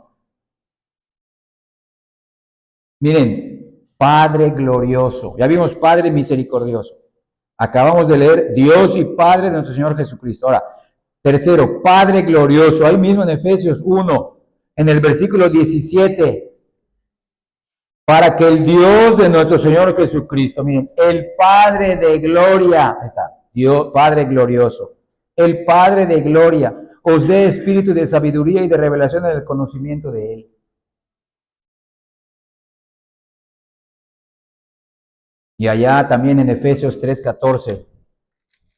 Miren, Padre glorioso. Ya vimos Padre misericordioso. Acabamos de leer Dios y Padre de nuestro Señor Jesucristo. Ahora, tercero, Padre glorioso. Ahí mismo en Efesios 1, en el versículo 17. Para que el Dios de nuestro Señor Jesucristo, miren, el Padre de gloria, ahí está, Dios, Padre glorioso, el Padre de gloria, os dé espíritu de sabiduría y de revelación en el conocimiento de Él. Y allá también en Efesios 3:14,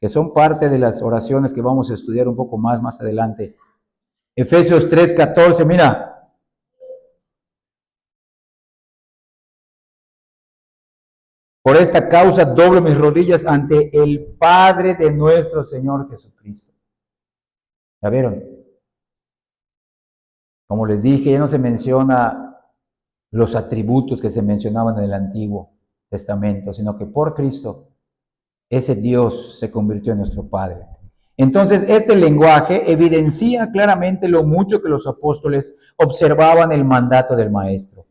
que son parte de las oraciones que vamos a estudiar un poco más adelante. Efesios 3:14, mira. Por esta causa doblo mis rodillas ante el Padre de nuestro Señor Jesucristo. ¿Ya vieron? Como les dije, ya no se menciona los atributos que se mencionaban en el Antiguo Testamento, sino que por Cristo ese Dios se convirtió en nuestro Padre. Entonces, este lenguaje evidencia claramente lo mucho que los apóstoles observaban el mandato del Maestro.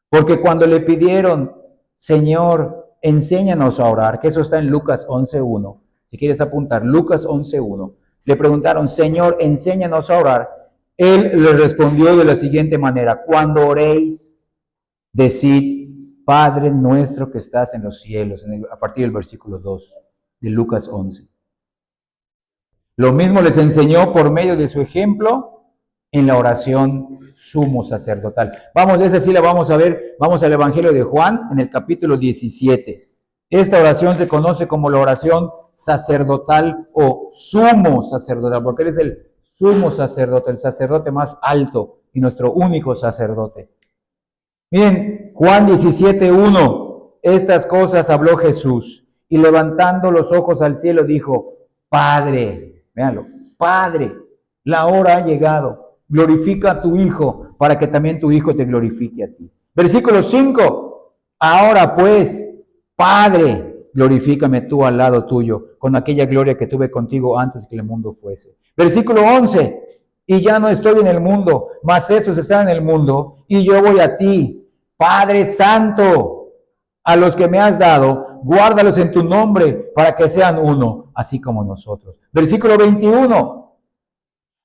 Porque cuando le pidieron, Señor, enséñanos a orar, que eso está en Lucas 11:1. Si quieres apuntar, Lucas 11:1. le preguntaron, Señor, enséñanos a orar. Él les respondió de la siguiente manera, cuando oréis, decid, Padre nuestro que estás en los cielos, a partir del versículo 2 de Lucas 11. Lo mismo les enseñó por medio de su ejemplo en la oración sumo sacerdotal. Vamos, esa sí la vamos a ver, vamos al Evangelio de Juan en el capítulo 17. Esta oración se conoce como la oración sacerdotal o sumo sacerdotal, porque él es el sumo sacerdote, el sacerdote más alto y nuestro único sacerdote. Miren, Juan 17:1, estas cosas habló Jesús y levantando los ojos al cielo dijo, Padre, véanlo, Padre, la hora ha llegado, glorifica a tu Hijo para que también tu Hijo te glorifique a ti. Versículo 5, ahora pues, Padre, glorifícame tú al lado tuyo con aquella gloria que tuve contigo antes que el mundo fuese. Versículo 11, y ya no estoy en el mundo, mas estos están en el mundo y yo voy a ti. Padre Santo, a los que me has dado, guárdalos en tu nombre para que sean uno, así como nosotros. Versículo 21,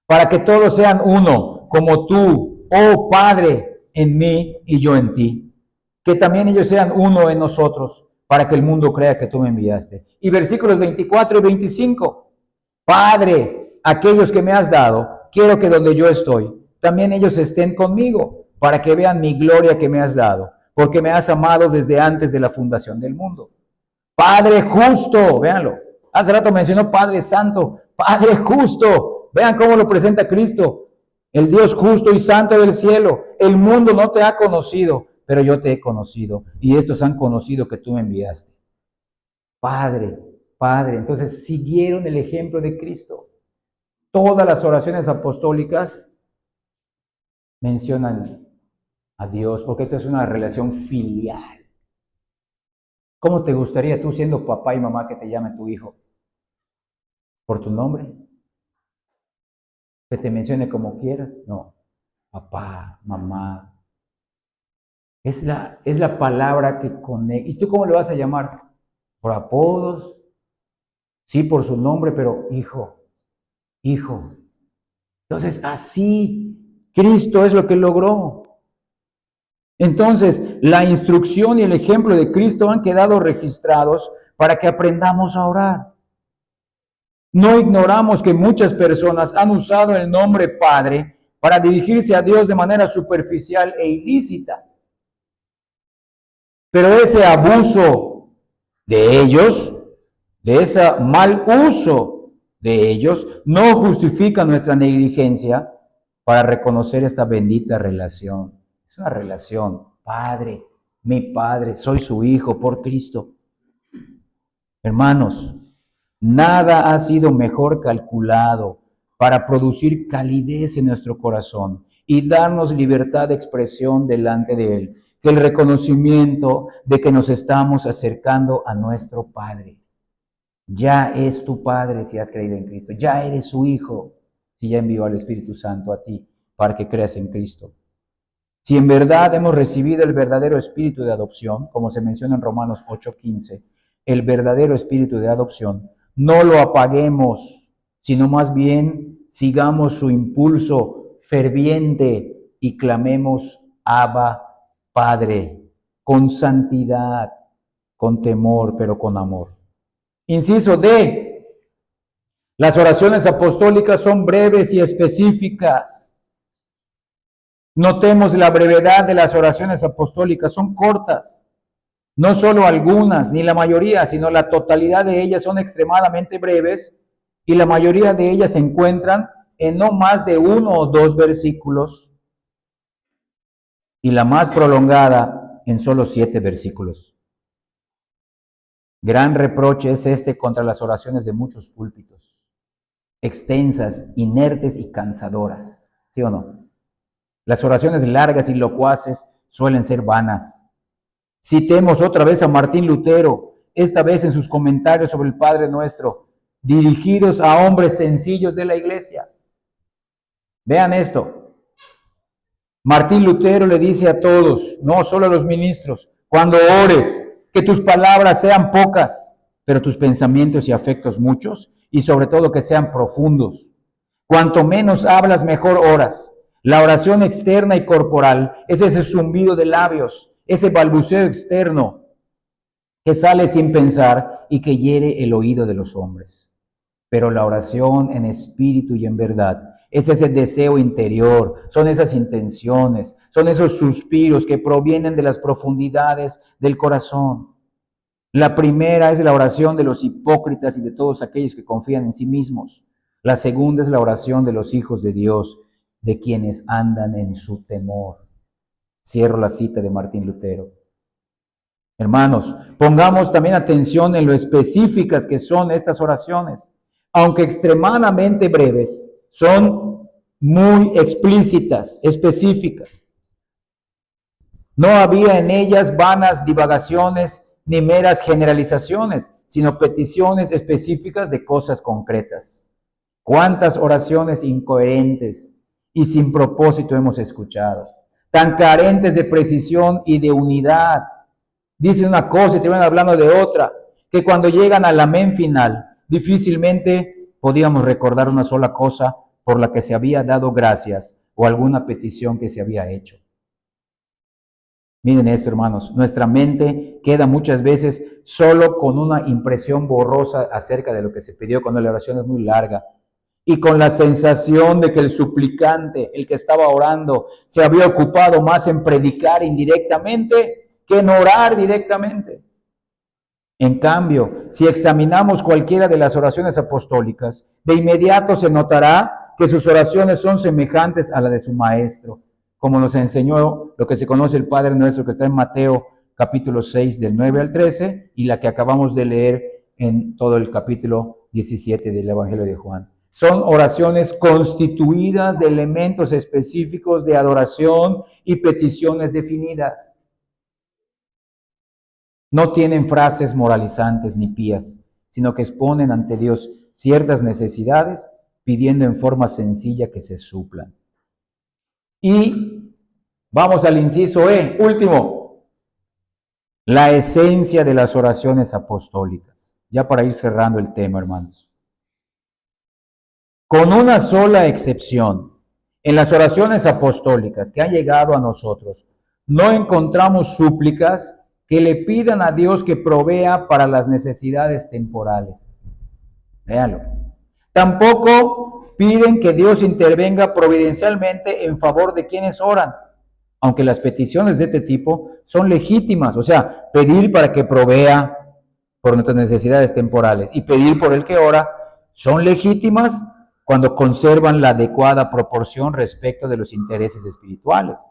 para que todos sean uno, como tú, oh Padre, en mí y yo en ti. Que también ellos sean uno en nosotros, para que el mundo crea que tú me enviaste. Y versículos 24 y 25, Padre, aquellos que me has dado, quiero que donde yo estoy, también ellos estén conmigo, para que vean mi gloria que me has dado, porque me has amado desde antes de la fundación del mundo. Padre justo, véanlo. Hace rato mencionó Padre Santo, Padre justo. Vean cómo lo presenta Cristo, el Dios justo y santo del cielo. El mundo no te ha conocido, pero yo te he conocido, y estos han conocido que tú me enviaste. Padre, Padre. Entonces siguieron el ejemplo de Cristo. Todas las oraciones apostólicas mencionan a Dios, porque esta es una relación filial. ¿Cómo te gustaría tú, siendo papá y mamá, que te llame tu hijo? ¿Por tu nombre? ¿Que te mencione como quieras? No. Papá, mamá. Es la palabra que conecta. ¿Y tú cómo le vas a llamar? ¿Por apodos? Sí, por su nombre, pero hijo, hijo. Entonces, así Cristo es lo que logró. Entonces, la instrucción y el ejemplo de Cristo han quedado registrados para que aprendamos a orar. No ignoramos que muchas personas han usado el nombre Padre para dirigirse a Dios de manera superficial e ilícita. Pero ese abuso de ellos, de ese mal uso de ellos, no justifica nuestra negligencia para reconocer esta bendita relación. Es una relación, Padre, mi Padre, soy su Hijo por Cristo. Hermanos, nada ha sido mejor calculado para producir calidez en nuestro corazón y darnos libertad de expresión delante de Él, que el reconocimiento de que nos estamos acercando a nuestro Padre. Ya es tu Padre si has creído en Cristo, ya eres su Hijo si ya envió al Espíritu Santo a ti para que creas en Cristo. Si en verdad hemos recibido el verdadero espíritu de adopción, como se menciona en Romanos 8:15, el verdadero espíritu de adopción, no lo apaguemos, sino más bien sigamos su impulso ferviente y clamemos Abba, Padre, con santidad, con temor, pero con amor. Inciso D, las oraciones apostólicas son breves y específicas. Notemos la brevedad de las oraciones apostólicas, son cortas. No solo algunas, ni la mayoría, sino la totalidad de ellas son extremadamente breves y la mayoría de ellas se encuentran en no más de 1 o 2 versículos y la más prolongada en solo 7 versículos. Gran reproche es este contra las oraciones de muchos púlpitos, extensas, inertes y cansadoras, ¿sí o no? Las oraciones largas y locuaces suelen ser vanas. Citemos otra vez a Martín Lutero, esta vez en sus comentarios sobre el Padre Nuestro, dirigidos a hombres sencillos de la iglesia. Vean esto. Martín Lutero le dice a todos, no solo a los ministros, cuando ores, que tus palabras sean pocas, pero tus pensamientos y afectos muchos, y sobre todo que sean profundos. Cuanto menos hablas, mejor oras. La oración externa y corporal es ese zumbido de labios, ese balbuceo externo que sale sin pensar y que hiere el oído de los hombres. Pero la oración en espíritu y en verdad es ese deseo interior, son esas intenciones, son esos suspiros que provienen de las profundidades del corazón. La primera es la oración de los hipócritas y de todos aquellos que confían en sí mismos. La segunda es la oración de los hijos de Dios, de quienes andan en su temor. Cierro la cita de Martín Lutero. Hermanos, pongamos también atención en lo específicas que son estas oraciones. Aunque extremadamente breves, son muy explícitas, específicas. No había en ellas vanas divagaciones ni meras generalizaciones, sino peticiones específicas de cosas concretas. ¿Cuántas oraciones incoherentes y sin propósito hemos escuchado? Tan carentes de precisión y de unidad. Dicen una cosa y te van hablando de otra, que cuando llegan al amén final, difícilmente podíamos recordar una sola cosa por la que se había dado gracias o alguna petición que se había hecho. Miren esto, hermanos, nuestra mente queda muchas veces solo con una impresión borrosa acerca de lo que se pidió cuando la oración es muy larga y con la sensación de que el suplicante, el que estaba orando, se había ocupado más en predicar indirectamente que en orar directamente. En cambio, si examinamos cualquiera de las oraciones apostólicas, de inmediato se notará que sus oraciones son semejantes a la de su maestro, como nos enseñó lo que se conoce el Padre Nuestro, que está en Mateo capítulo 6 del 9 al 13 y la que acabamos de leer en todo el capítulo 17 del Evangelio de Juan. Son oraciones constituidas de elementos específicos de adoración y peticiones definidas. No tienen frases moralizantes ni pías, sino que exponen ante Dios ciertas necesidades, pidiendo en forma sencilla que se suplan. Y vamos al inciso E, último, la esencia de las oraciones apostólicas. Ya para ir cerrando el tema, hermanos. Con una sola excepción, en las oraciones apostólicas que han llegado a nosotros, no encontramos súplicas que le pidan a Dios que provea para las necesidades temporales. Véanlo. Tampoco piden que Dios intervenga providencialmente en favor de quienes oran, aunque las peticiones de este tipo son legítimas, o sea, pedir para que provea por nuestras necesidades temporales y pedir por el que ora son legítimas cuando conservan la adecuada proporción respecto de los intereses espirituales.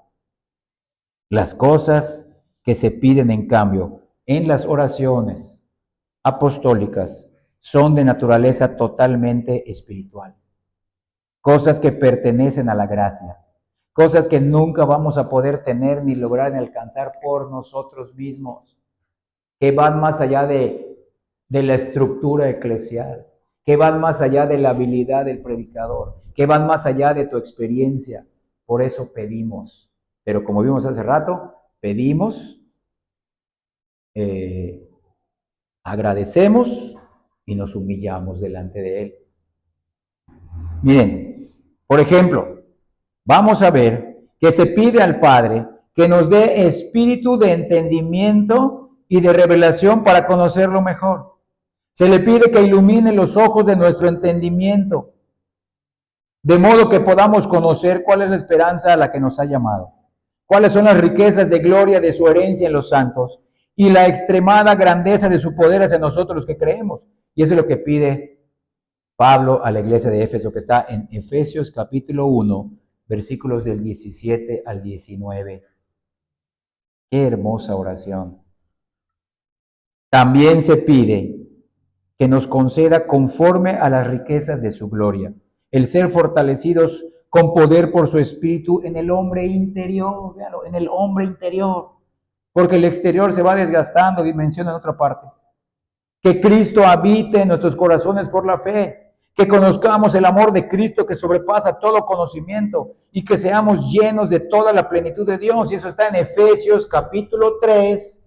Las cosas que se piden en cambio en las oraciones apostólicas son de naturaleza totalmente espiritual. Cosas que pertenecen a la gracia, cosas que nunca vamos a poder tener ni lograr ni alcanzar por nosotros mismos, que van más allá de la estructura eclesial, que van más allá de la habilidad del predicador, que van más allá de tu experiencia. Por eso pedimos. Pero como vimos hace rato, pedimos, agradecemos y nos humillamos delante de Él. Miren, por ejemplo, vamos a ver que se pide al Padre que nos dé espíritu de entendimiento y de revelación para conocerlo mejor. Se le pide que ilumine los ojos de nuestro entendimiento, de modo que podamos conocer cuál es la esperanza a la que nos ha llamado, cuáles son las riquezas de gloria de su herencia en los santos y la extremada grandeza de su poder hacia nosotros los que creemos. Y eso es lo que pide Pablo a la iglesia de Éfeso, que está en Efesios capítulo 1, versículos del 17 al 19. Qué hermosa oración. También se pide que nos conceda conforme a las riquezas de su gloria, el ser fortalecidos con poder por su espíritu en el hombre interior, véanlo, en el hombre interior, porque el exterior se va desgastando, dimensiona en otra parte. Que Cristo habite en nuestros corazones por la fe, que conozcamos el amor de Cristo que sobrepasa todo conocimiento y que seamos llenos de toda la plenitud de Dios. Y eso está en Efesios capítulo 3,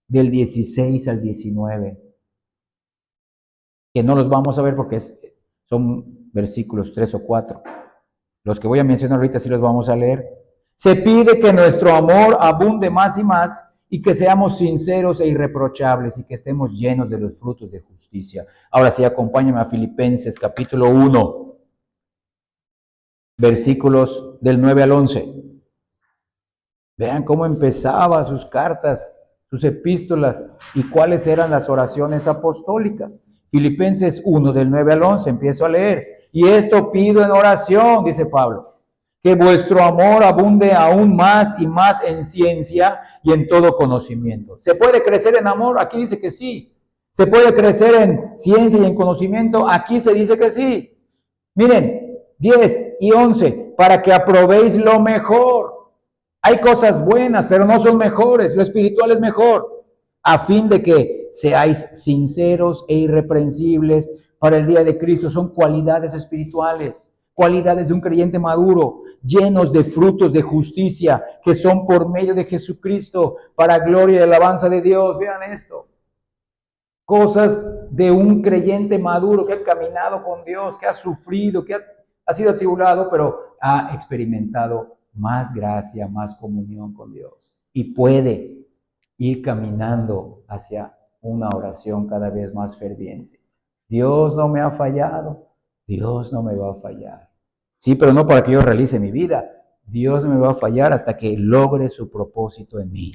del 16 al 19. que no los vamos a ver porque son versículos 3 o 4. Los que voy a mencionar ahorita sí los vamos a leer. Se pide que nuestro amor abunde más y más y que seamos sinceros e irreprochables y que estemos llenos de los frutos de justicia. Ahora sí, acompáñame a Filipenses capítulo 1, versículos del 9 al 11. Vean cómo empezaba sus cartas, sus epístolas y cuáles eran las oraciones apostólicas. Filipenses 1 del 9 al 11, empiezo a leer. Y esto pido en oración, dice Pablo, que vuestro amor abunde aún más y más en ciencia y en todo conocimiento. ¿Se puede crecer en amor? Aquí dice que sí. ¿Se puede crecer en ciencia y en conocimiento? Aquí se dice que sí. Miren, 10 y 11, para que aprobéis lo mejor. Hay cosas buenas, pero no son mejores. Lo espiritual es mejor, a fin de que seáis sinceros e irreprensibles para el día de Cristo. Son cualidades espirituales, cualidades de un creyente maduro, llenos de frutos de justicia, que son por medio de Jesucristo, para gloria y alabanza de Dios. Vean esto. Cosas de un creyente maduro que ha caminado con Dios, que ha sufrido, que ha sido atribulado, pero ha experimentado más gracia, más comunión con Dios. Y puede ir caminando hacia una oración cada vez más ferviente. Dios no me ha fallado, Dios no me va a fallar. Sí, pero no para que yo realice mi vida. Dios no me va a fallar hasta que logre su propósito en mí.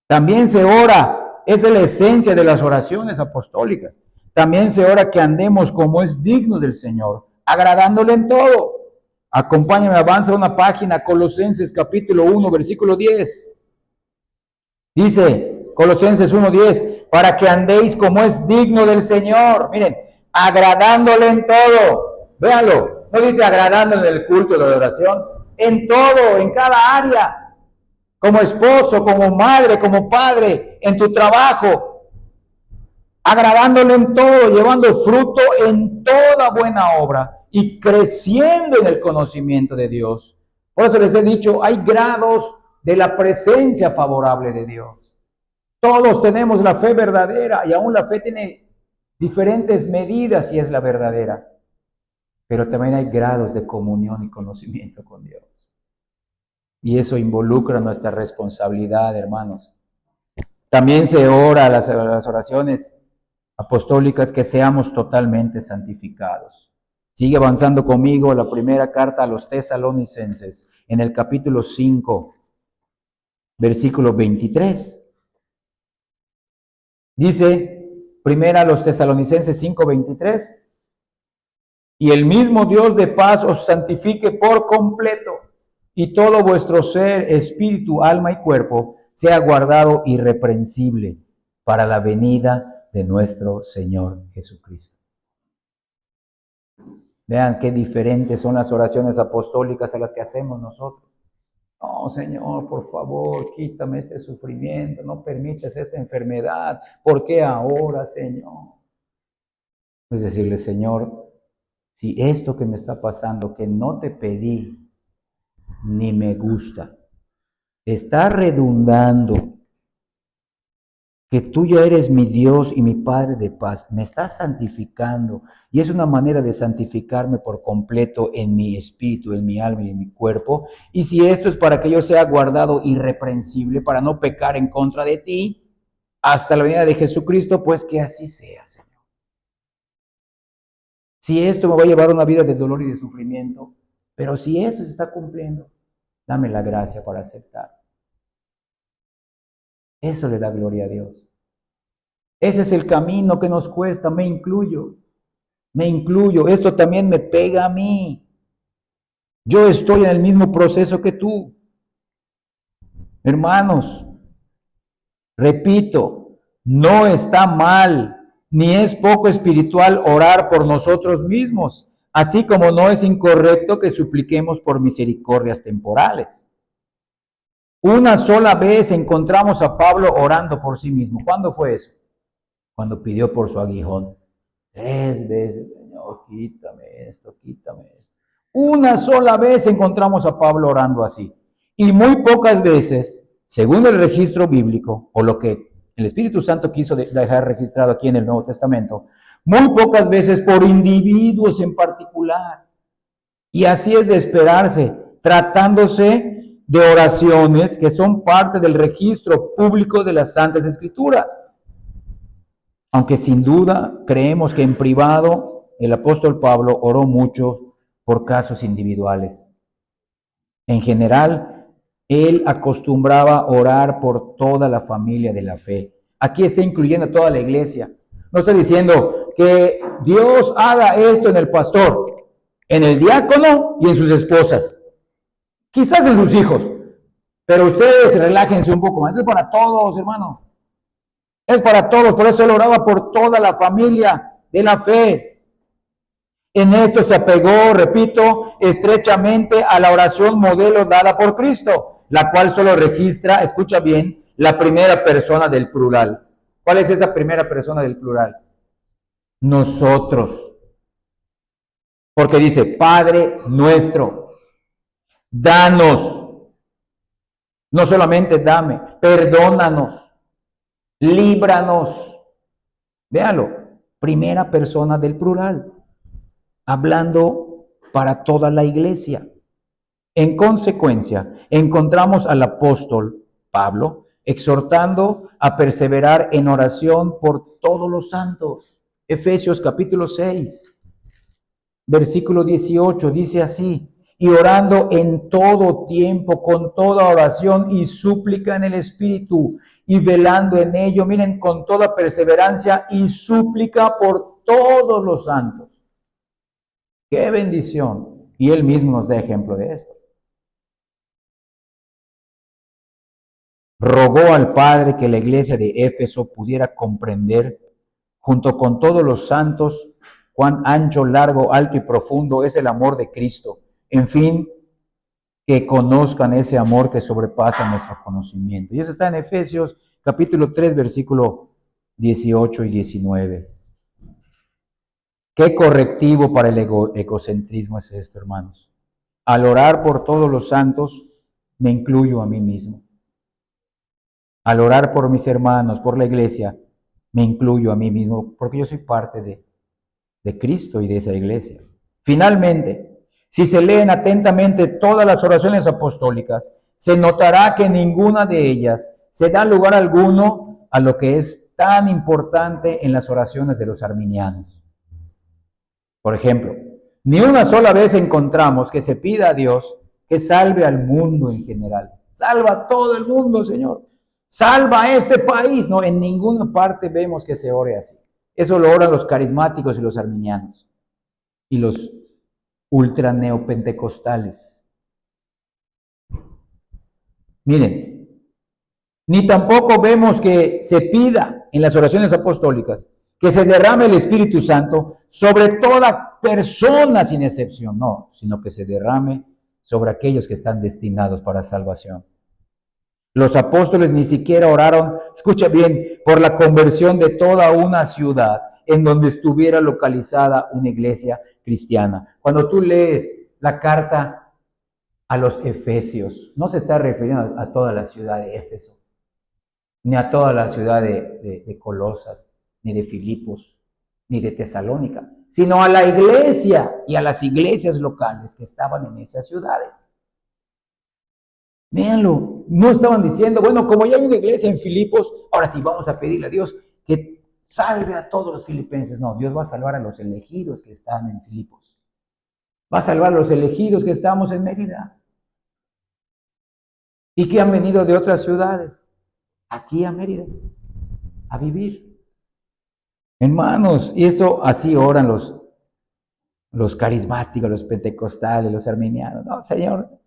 También se ora. Esa es la esencia de las oraciones apostólicas. También se ora que andemos como es digno del Señor, agradándole en todo. Acompáñame, avanza una página, Colosenses capítulo 1, versículo 10. Dice, Colosenses 1:10, para que andéis como es digno del Señor. Miren, agradándole en todo. Véanlo, no dice agradándole en el culto de la adoración, en todo, en cada área. Como esposo, como madre, como padre, en tu trabajo, agradándole en todo, llevando fruto en toda buena obra y creciendo en el conocimiento de Dios. Por eso les he dicho, hay grados de la presencia favorable de Dios. Todos tenemos la fe verdadera y aún la fe tiene diferentes medidas si es la verdadera. Pero también hay grados de comunión y conocimiento con Dios. Y eso involucra nuestra responsabilidad, hermanos. También se ora las oraciones apostólicas que seamos totalmente santificados. Sigue avanzando conmigo la primera carta a los tesalonicenses, en el capítulo 5, versículo 23. Dice, primera a los tesalonicenses 5, 23. Y el mismo Dios de paz os santifique por completo, y todo vuestro ser, espíritu, alma y cuerpo sea guardado irreprensible para la venida de nuestro Señor Jesucristo. Vean qué diferentes son las oraciones apostólicas a las que hacemos nosotros. No, Señor, por favor, quítame este sufrimiento, no permitas esta enfermedad. ¿Por qué ahora, Señor? Es decirle, Señor, si esto que me está pasando, que no te pedí, ni me gusta, está redundando que tú ya eres mi Dios y mi Padre de paz, me estás santificando, y es una manera de santificarme por completo en mi espíritu, en mi alma y en mi cuerpo, y si esto es para que yo sea guardado irreprensible, para no pecar en contra de ti, hasta la venida de Jesucristo, pues que así sea, Señor. Si esto me va a llevar a una vida de dolor y de sufrimiento, pero si eso se está cumpliendo, dame la gracia para aceptar. Eso le da gloria a Dios. Ese es el camino que nos cuesta, me incluyo. Esto también me pega a mí. Yo estoy en el mismo proceso que tú. Hermanos, repito, no está mal, ni es poco espiritual orar por nosotros mismos, así como no es incorrecto que supliquemos por misericordias temporales. Una sola vez encontramos a Pablo orando por sí mismo. ¿Cuándo fue eso? Cuando pidió por su aguijón. 3 veces, Señor, quítame esto, quítame esto. Una sola vez encontramos a Pablo orando así. Y muy pocas veces, según el registro bíblico, o lo que el Espíritu Santo quiso dejar registrado aquí en el Nuevo Testamento, muy pocas veces por individuos en particular. Y así es de esperarse, tratándose de oraciones que son parte del registro público de las Santas Escrituras. Aunque sin duda creemos que en privado el apóstol Pablo oró mucho por casos individuales. En general, él acostumbraba orar por toda la familia de la fe. Aquí está incluyendo a toda la iglesia. No estoy diciendo que Dios haga esto en el pastor, en el diácono y en sus esposas. Quizás en sus hijos. Pero ustedes relájense un poco más. Esto es para todos, hermano. Es para todos. Por eso él oraba por toda la familia de la fe. En esto se apegó, repito, estrechamente a la oración modelo dada por Cristo, la cual solo registra, escucha bien, la primera persona del plural. ¿Cuál es esa primera persona del plural? Nosotros. Porque dice, Padre nuestro, danos. No solamente dame, perdónanos, líbranos. Véalo, primera persona del plural, hablando para toda la iglesia. En consecuencia, encontramos al apóstol Pablo exhortando a perseverar en oración por todos los santos. Efesios capítulo 6, versículo 18, dice así: y orando en todo tiempo, con toda oración y súplica en el Espíritu, y velando en ello, miren, con toda perseverancia y súplica por todos los santos. ¡Qué bendición! Y él mismo nos da ejemplo de esto. Rogó al Padre que la iglesia de Éfeso pudiera comprender, junto con todos los santos, cuán ancho, largo, alto y profundo es el amor de Cristo. En fin, que conozcan ese amor que sobrepasa nuestro conocimiento. Y eso está en Efesios capítulo 3, versículo 18 y 19. ¿Qué correctivo para el egocentrismo es esto, hermanos? Al orar por todos los santos, me incluyo a mí mismo. Al orar por mis hermanos, por la iglesia, me incluyo a mí mismo, porque yo soy parte de Cristo y de esa iglesia. Finalmente, si se leen atentamente todas las oraciones apostólicas, se notará que ninguna de ellas se da lugar alguno a lo que es tan importante en las oraciones de los arminianos. Por ejemplo, ni una sola vez encontramos que se pida a Dios que salve al mundo en general. Salva a todo el mundo, Señor. Salva a este país. No, en ninguna parte vemos que se ore así. Eso lo oran los carismáticos y los arminianos y los ultra neopentecostales. Miren, ni tampoco vemos que se pida en las oraciones apostólicas que se derrame el Espíritu Santo sobre toda persona sin excepción, no, sino que se derrame sobre aquellos que están destinados para salvación. Los apóstoles ni siquiera oraron, escucha bien, por la conversión de toda una ciudad en donde estuviera localizada una iglesia cristiana. Cuando tú lees la carta a los Efesios, no se está refiriendo a toda la ciudad de Éfeso, ni a toda la ciudad de Colosas, ni de Filipos, ni de Tesalónica, sino a la iglesia y a las iglesias locales que estaban en esas ciudades. Véanlo, no estaban diciendo, bueno, como ya hay una iglesia en Filipos, ahora sí vamos a pedirle a Dios que salve a todos los filipenses. No, Dios va a salvar a los elegidos que están en Filipos. Va a salvar a los elegidos que estamos en Mérida y que han venido de otras ciudades aquí a Mérida a vivir. Hermanos, y esto así oran los carismáticos, los pentecostales, los arminianos. No, Señor,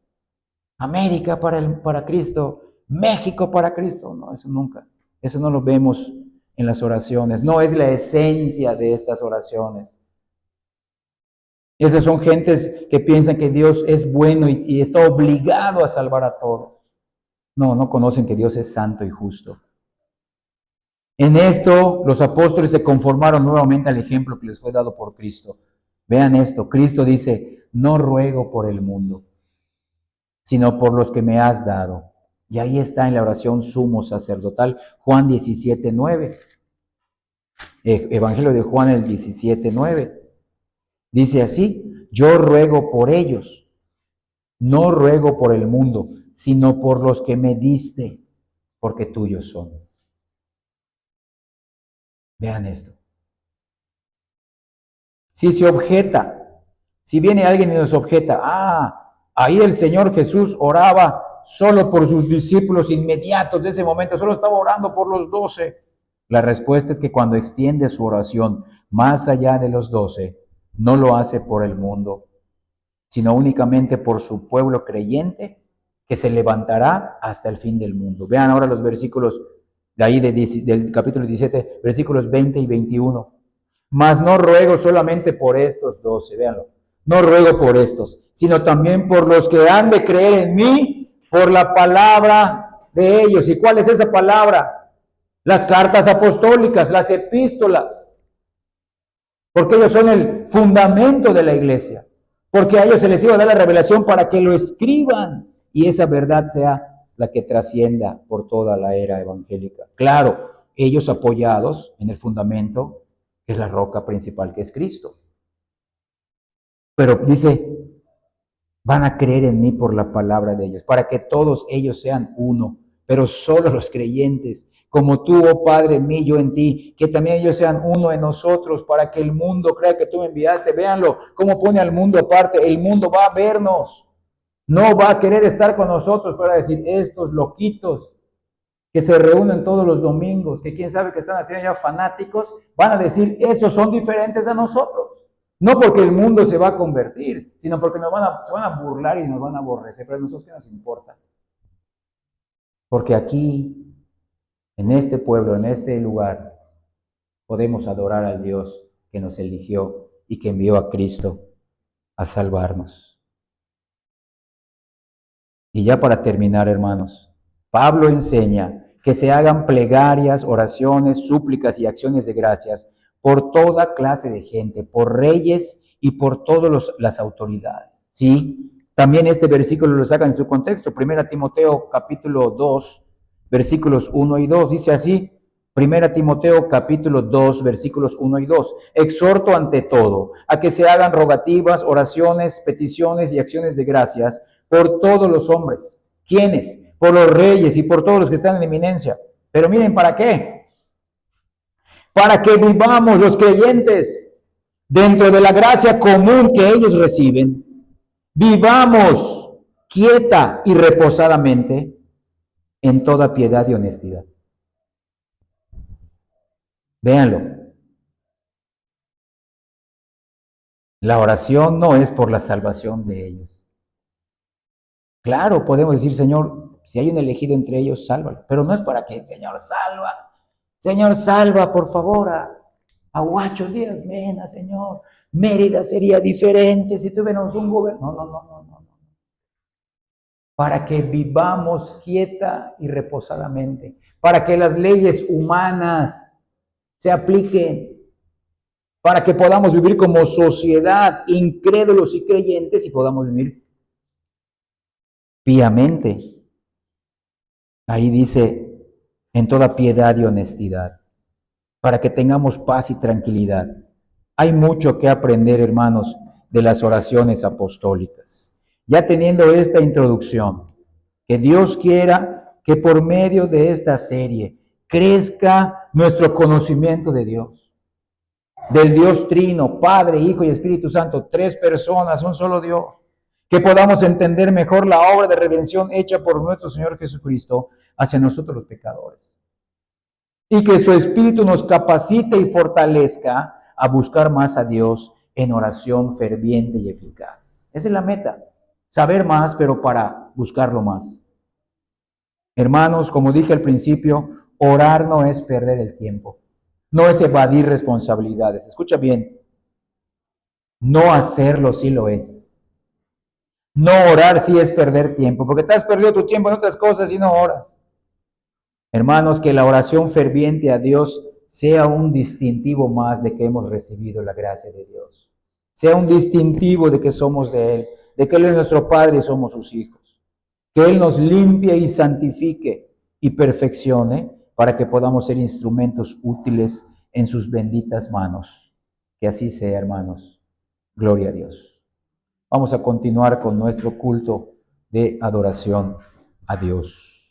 América para Cristo, México para Cristo. No, eso nunca. Eso no lo vemos en las oraciones. No es la esencia de estas oraciones. Esas son gentes que piensan que Dios es bueno y está obligado a salvar a todos. No, no conocen que Dios es santo y justo. En esto, los apóstoles se conformaron nuevamente al ejemplo que les fue dado por Cristo. Vean esto, Cristo dice, no ruego por el mundo, sino por los que me has dado. Y ahí está en la oración sumo sacerdotal, Juan 17:9. Evangelio de Juan, el 17:9. Dice así: yo ruego por ellos, no ruego por el mundo, sino por los que me diste, porque tuyos son. Vean esto. Si se objeta, si viene alguien y nos objeta, ahí el Señor Jesús oraba solo por sus discípulos inmediatos de ese momento, solo estaba orando por los 12. La respuesta es que cuando extiende su oración más allá de los 12, no lo hace por el mundo, sino únicamente por su pueblo creyente que se levantará hasta el fin del mundo. Vean ahora los versículos de ahí del capítulo 17, versículos 20 y 21. Mas no ruego solamente por estos 12, véanlo. No ruego por estos, sino también por los que han de creer en mí por la palabra de ellos. ¿Y cuál es esa palabra? Las cartas apostólicas, las epístolas. Porque ellos son el fundamento de la iglesia. Porque a ellos se les iba a dar la revelación para que lo escriban y esa verdad sea la que trascienda por toda la era evangélica. Claro, ellos apoyados en el fundamento, que es la roca principal, que es Cristo. Pero dice, van a creer en mí por la palabra de ellos, para que todos ellos sean uno, pero solo los creyentes, como tú, oh Padre, en mí, yo en ti, que también ellos sean uno en nosotros, para que el mundo crea que tú me enviaste. Véanlo, cómo pone al mundo aparte. El mundo va a vernos, no va a querer estar con nosotros para decir, estos loquitos que se reúnen todos los domingos, que quién sabe que están haciendo ya fanáticos, van a decir, estos son diferentes a nosotros. No porque el mundo se va a convertir, sino porque se van a burlar y nos van a aborrecer. Pero a nosotros, ¿qué nos importa? Porque aquí, en este pueblo, en este lugar, podemos adorar al Dios que nos eligió y que envió a Cristo a salvarnos. Y ya para terminar, hermanos, Pablo enseña que se hagan plegarias, oraciones, súplicas y acciones de gracias por toda clase de gente, por reyes y por todas las autoridades. ¿Sí? También este versículo lo sacan en su contexto. 1 Timoteo capítulo 2, versículos 1 y 2. Dice así, 1 Timoteo capítulo 2, versículos 1 y 2. Exhorto ante todo a que se hagan rogativas, oraciones, peticiones y acciones de gracias por todos los hombres. ¿Quiénes? Por los reyes y por todos los que están en eminencia. Pero miren, ¿para qué? Para que vivamos los creyentes dentro de la gracia común que ellos reciben, vivamos quieta y reposadamente en toda piedad y honestidad. Véanlo. La oración no es por la salvación de ellos. Claro, podemos decir, Señor, si hay un elegido entre ellos, sálvalo. Pero no es para que el Señor salva, por favor, a Huacho Díaz Mena, Señor. Mérida sería diferente si tuviéramos un gobierno. No. Para que vivamos quieta y reposadamente. Para que las leyes humanas se apliquen. Para que podamos vivir como sociedad, incrédulos y creyentes, y podamos vivir piamente. Ahí dice, en toda piedad y honestidad, para que tengamos paz y tranquilidad. Hay mucho que aprender, hermanos, de las oraciones apostólicas. Ya teniendo esta introducción, que Dios quiera que por medio de esta serie crezca nuestro conocimiento de Dios, del Dios Trino, Padre, Hijo y Espíritu Santo, 3 personas, un solo Dios. Que podamos entender mejor la obra de redención hecha por nuestro Señor Jesucristo hacia nosotros los pecadores. Y que su Espíritu nos capacite y fortalezca a buscar más a Dios en oración ferviente y eficaz. Esa es la meta, saber más, pero para buscarlo más. Hermanos, como dije al principio, orar no es perder el tiempo, no es evadir responsabilidades. Escucha bien, no hacerlo sí lo es. No orar sí es perder tiempo, porque te has perdido tu tiempo en otras cosas y no oras. Hermanos, que la oración ferviente a Dios sea un distintivo más de que hemos recibido la gracia de Dios. Sea un distintivo de que somos de Él, de que Él es nuestro Padre y somos sus hijos. Que Él nos limpie y santifique y perfeccione para que podamos ser instrumentos útiles en sus benditas manos. Que así sea, hermanos. Gloria a Dios. Vamos a continuar con nuestro culto de adoración a Dios.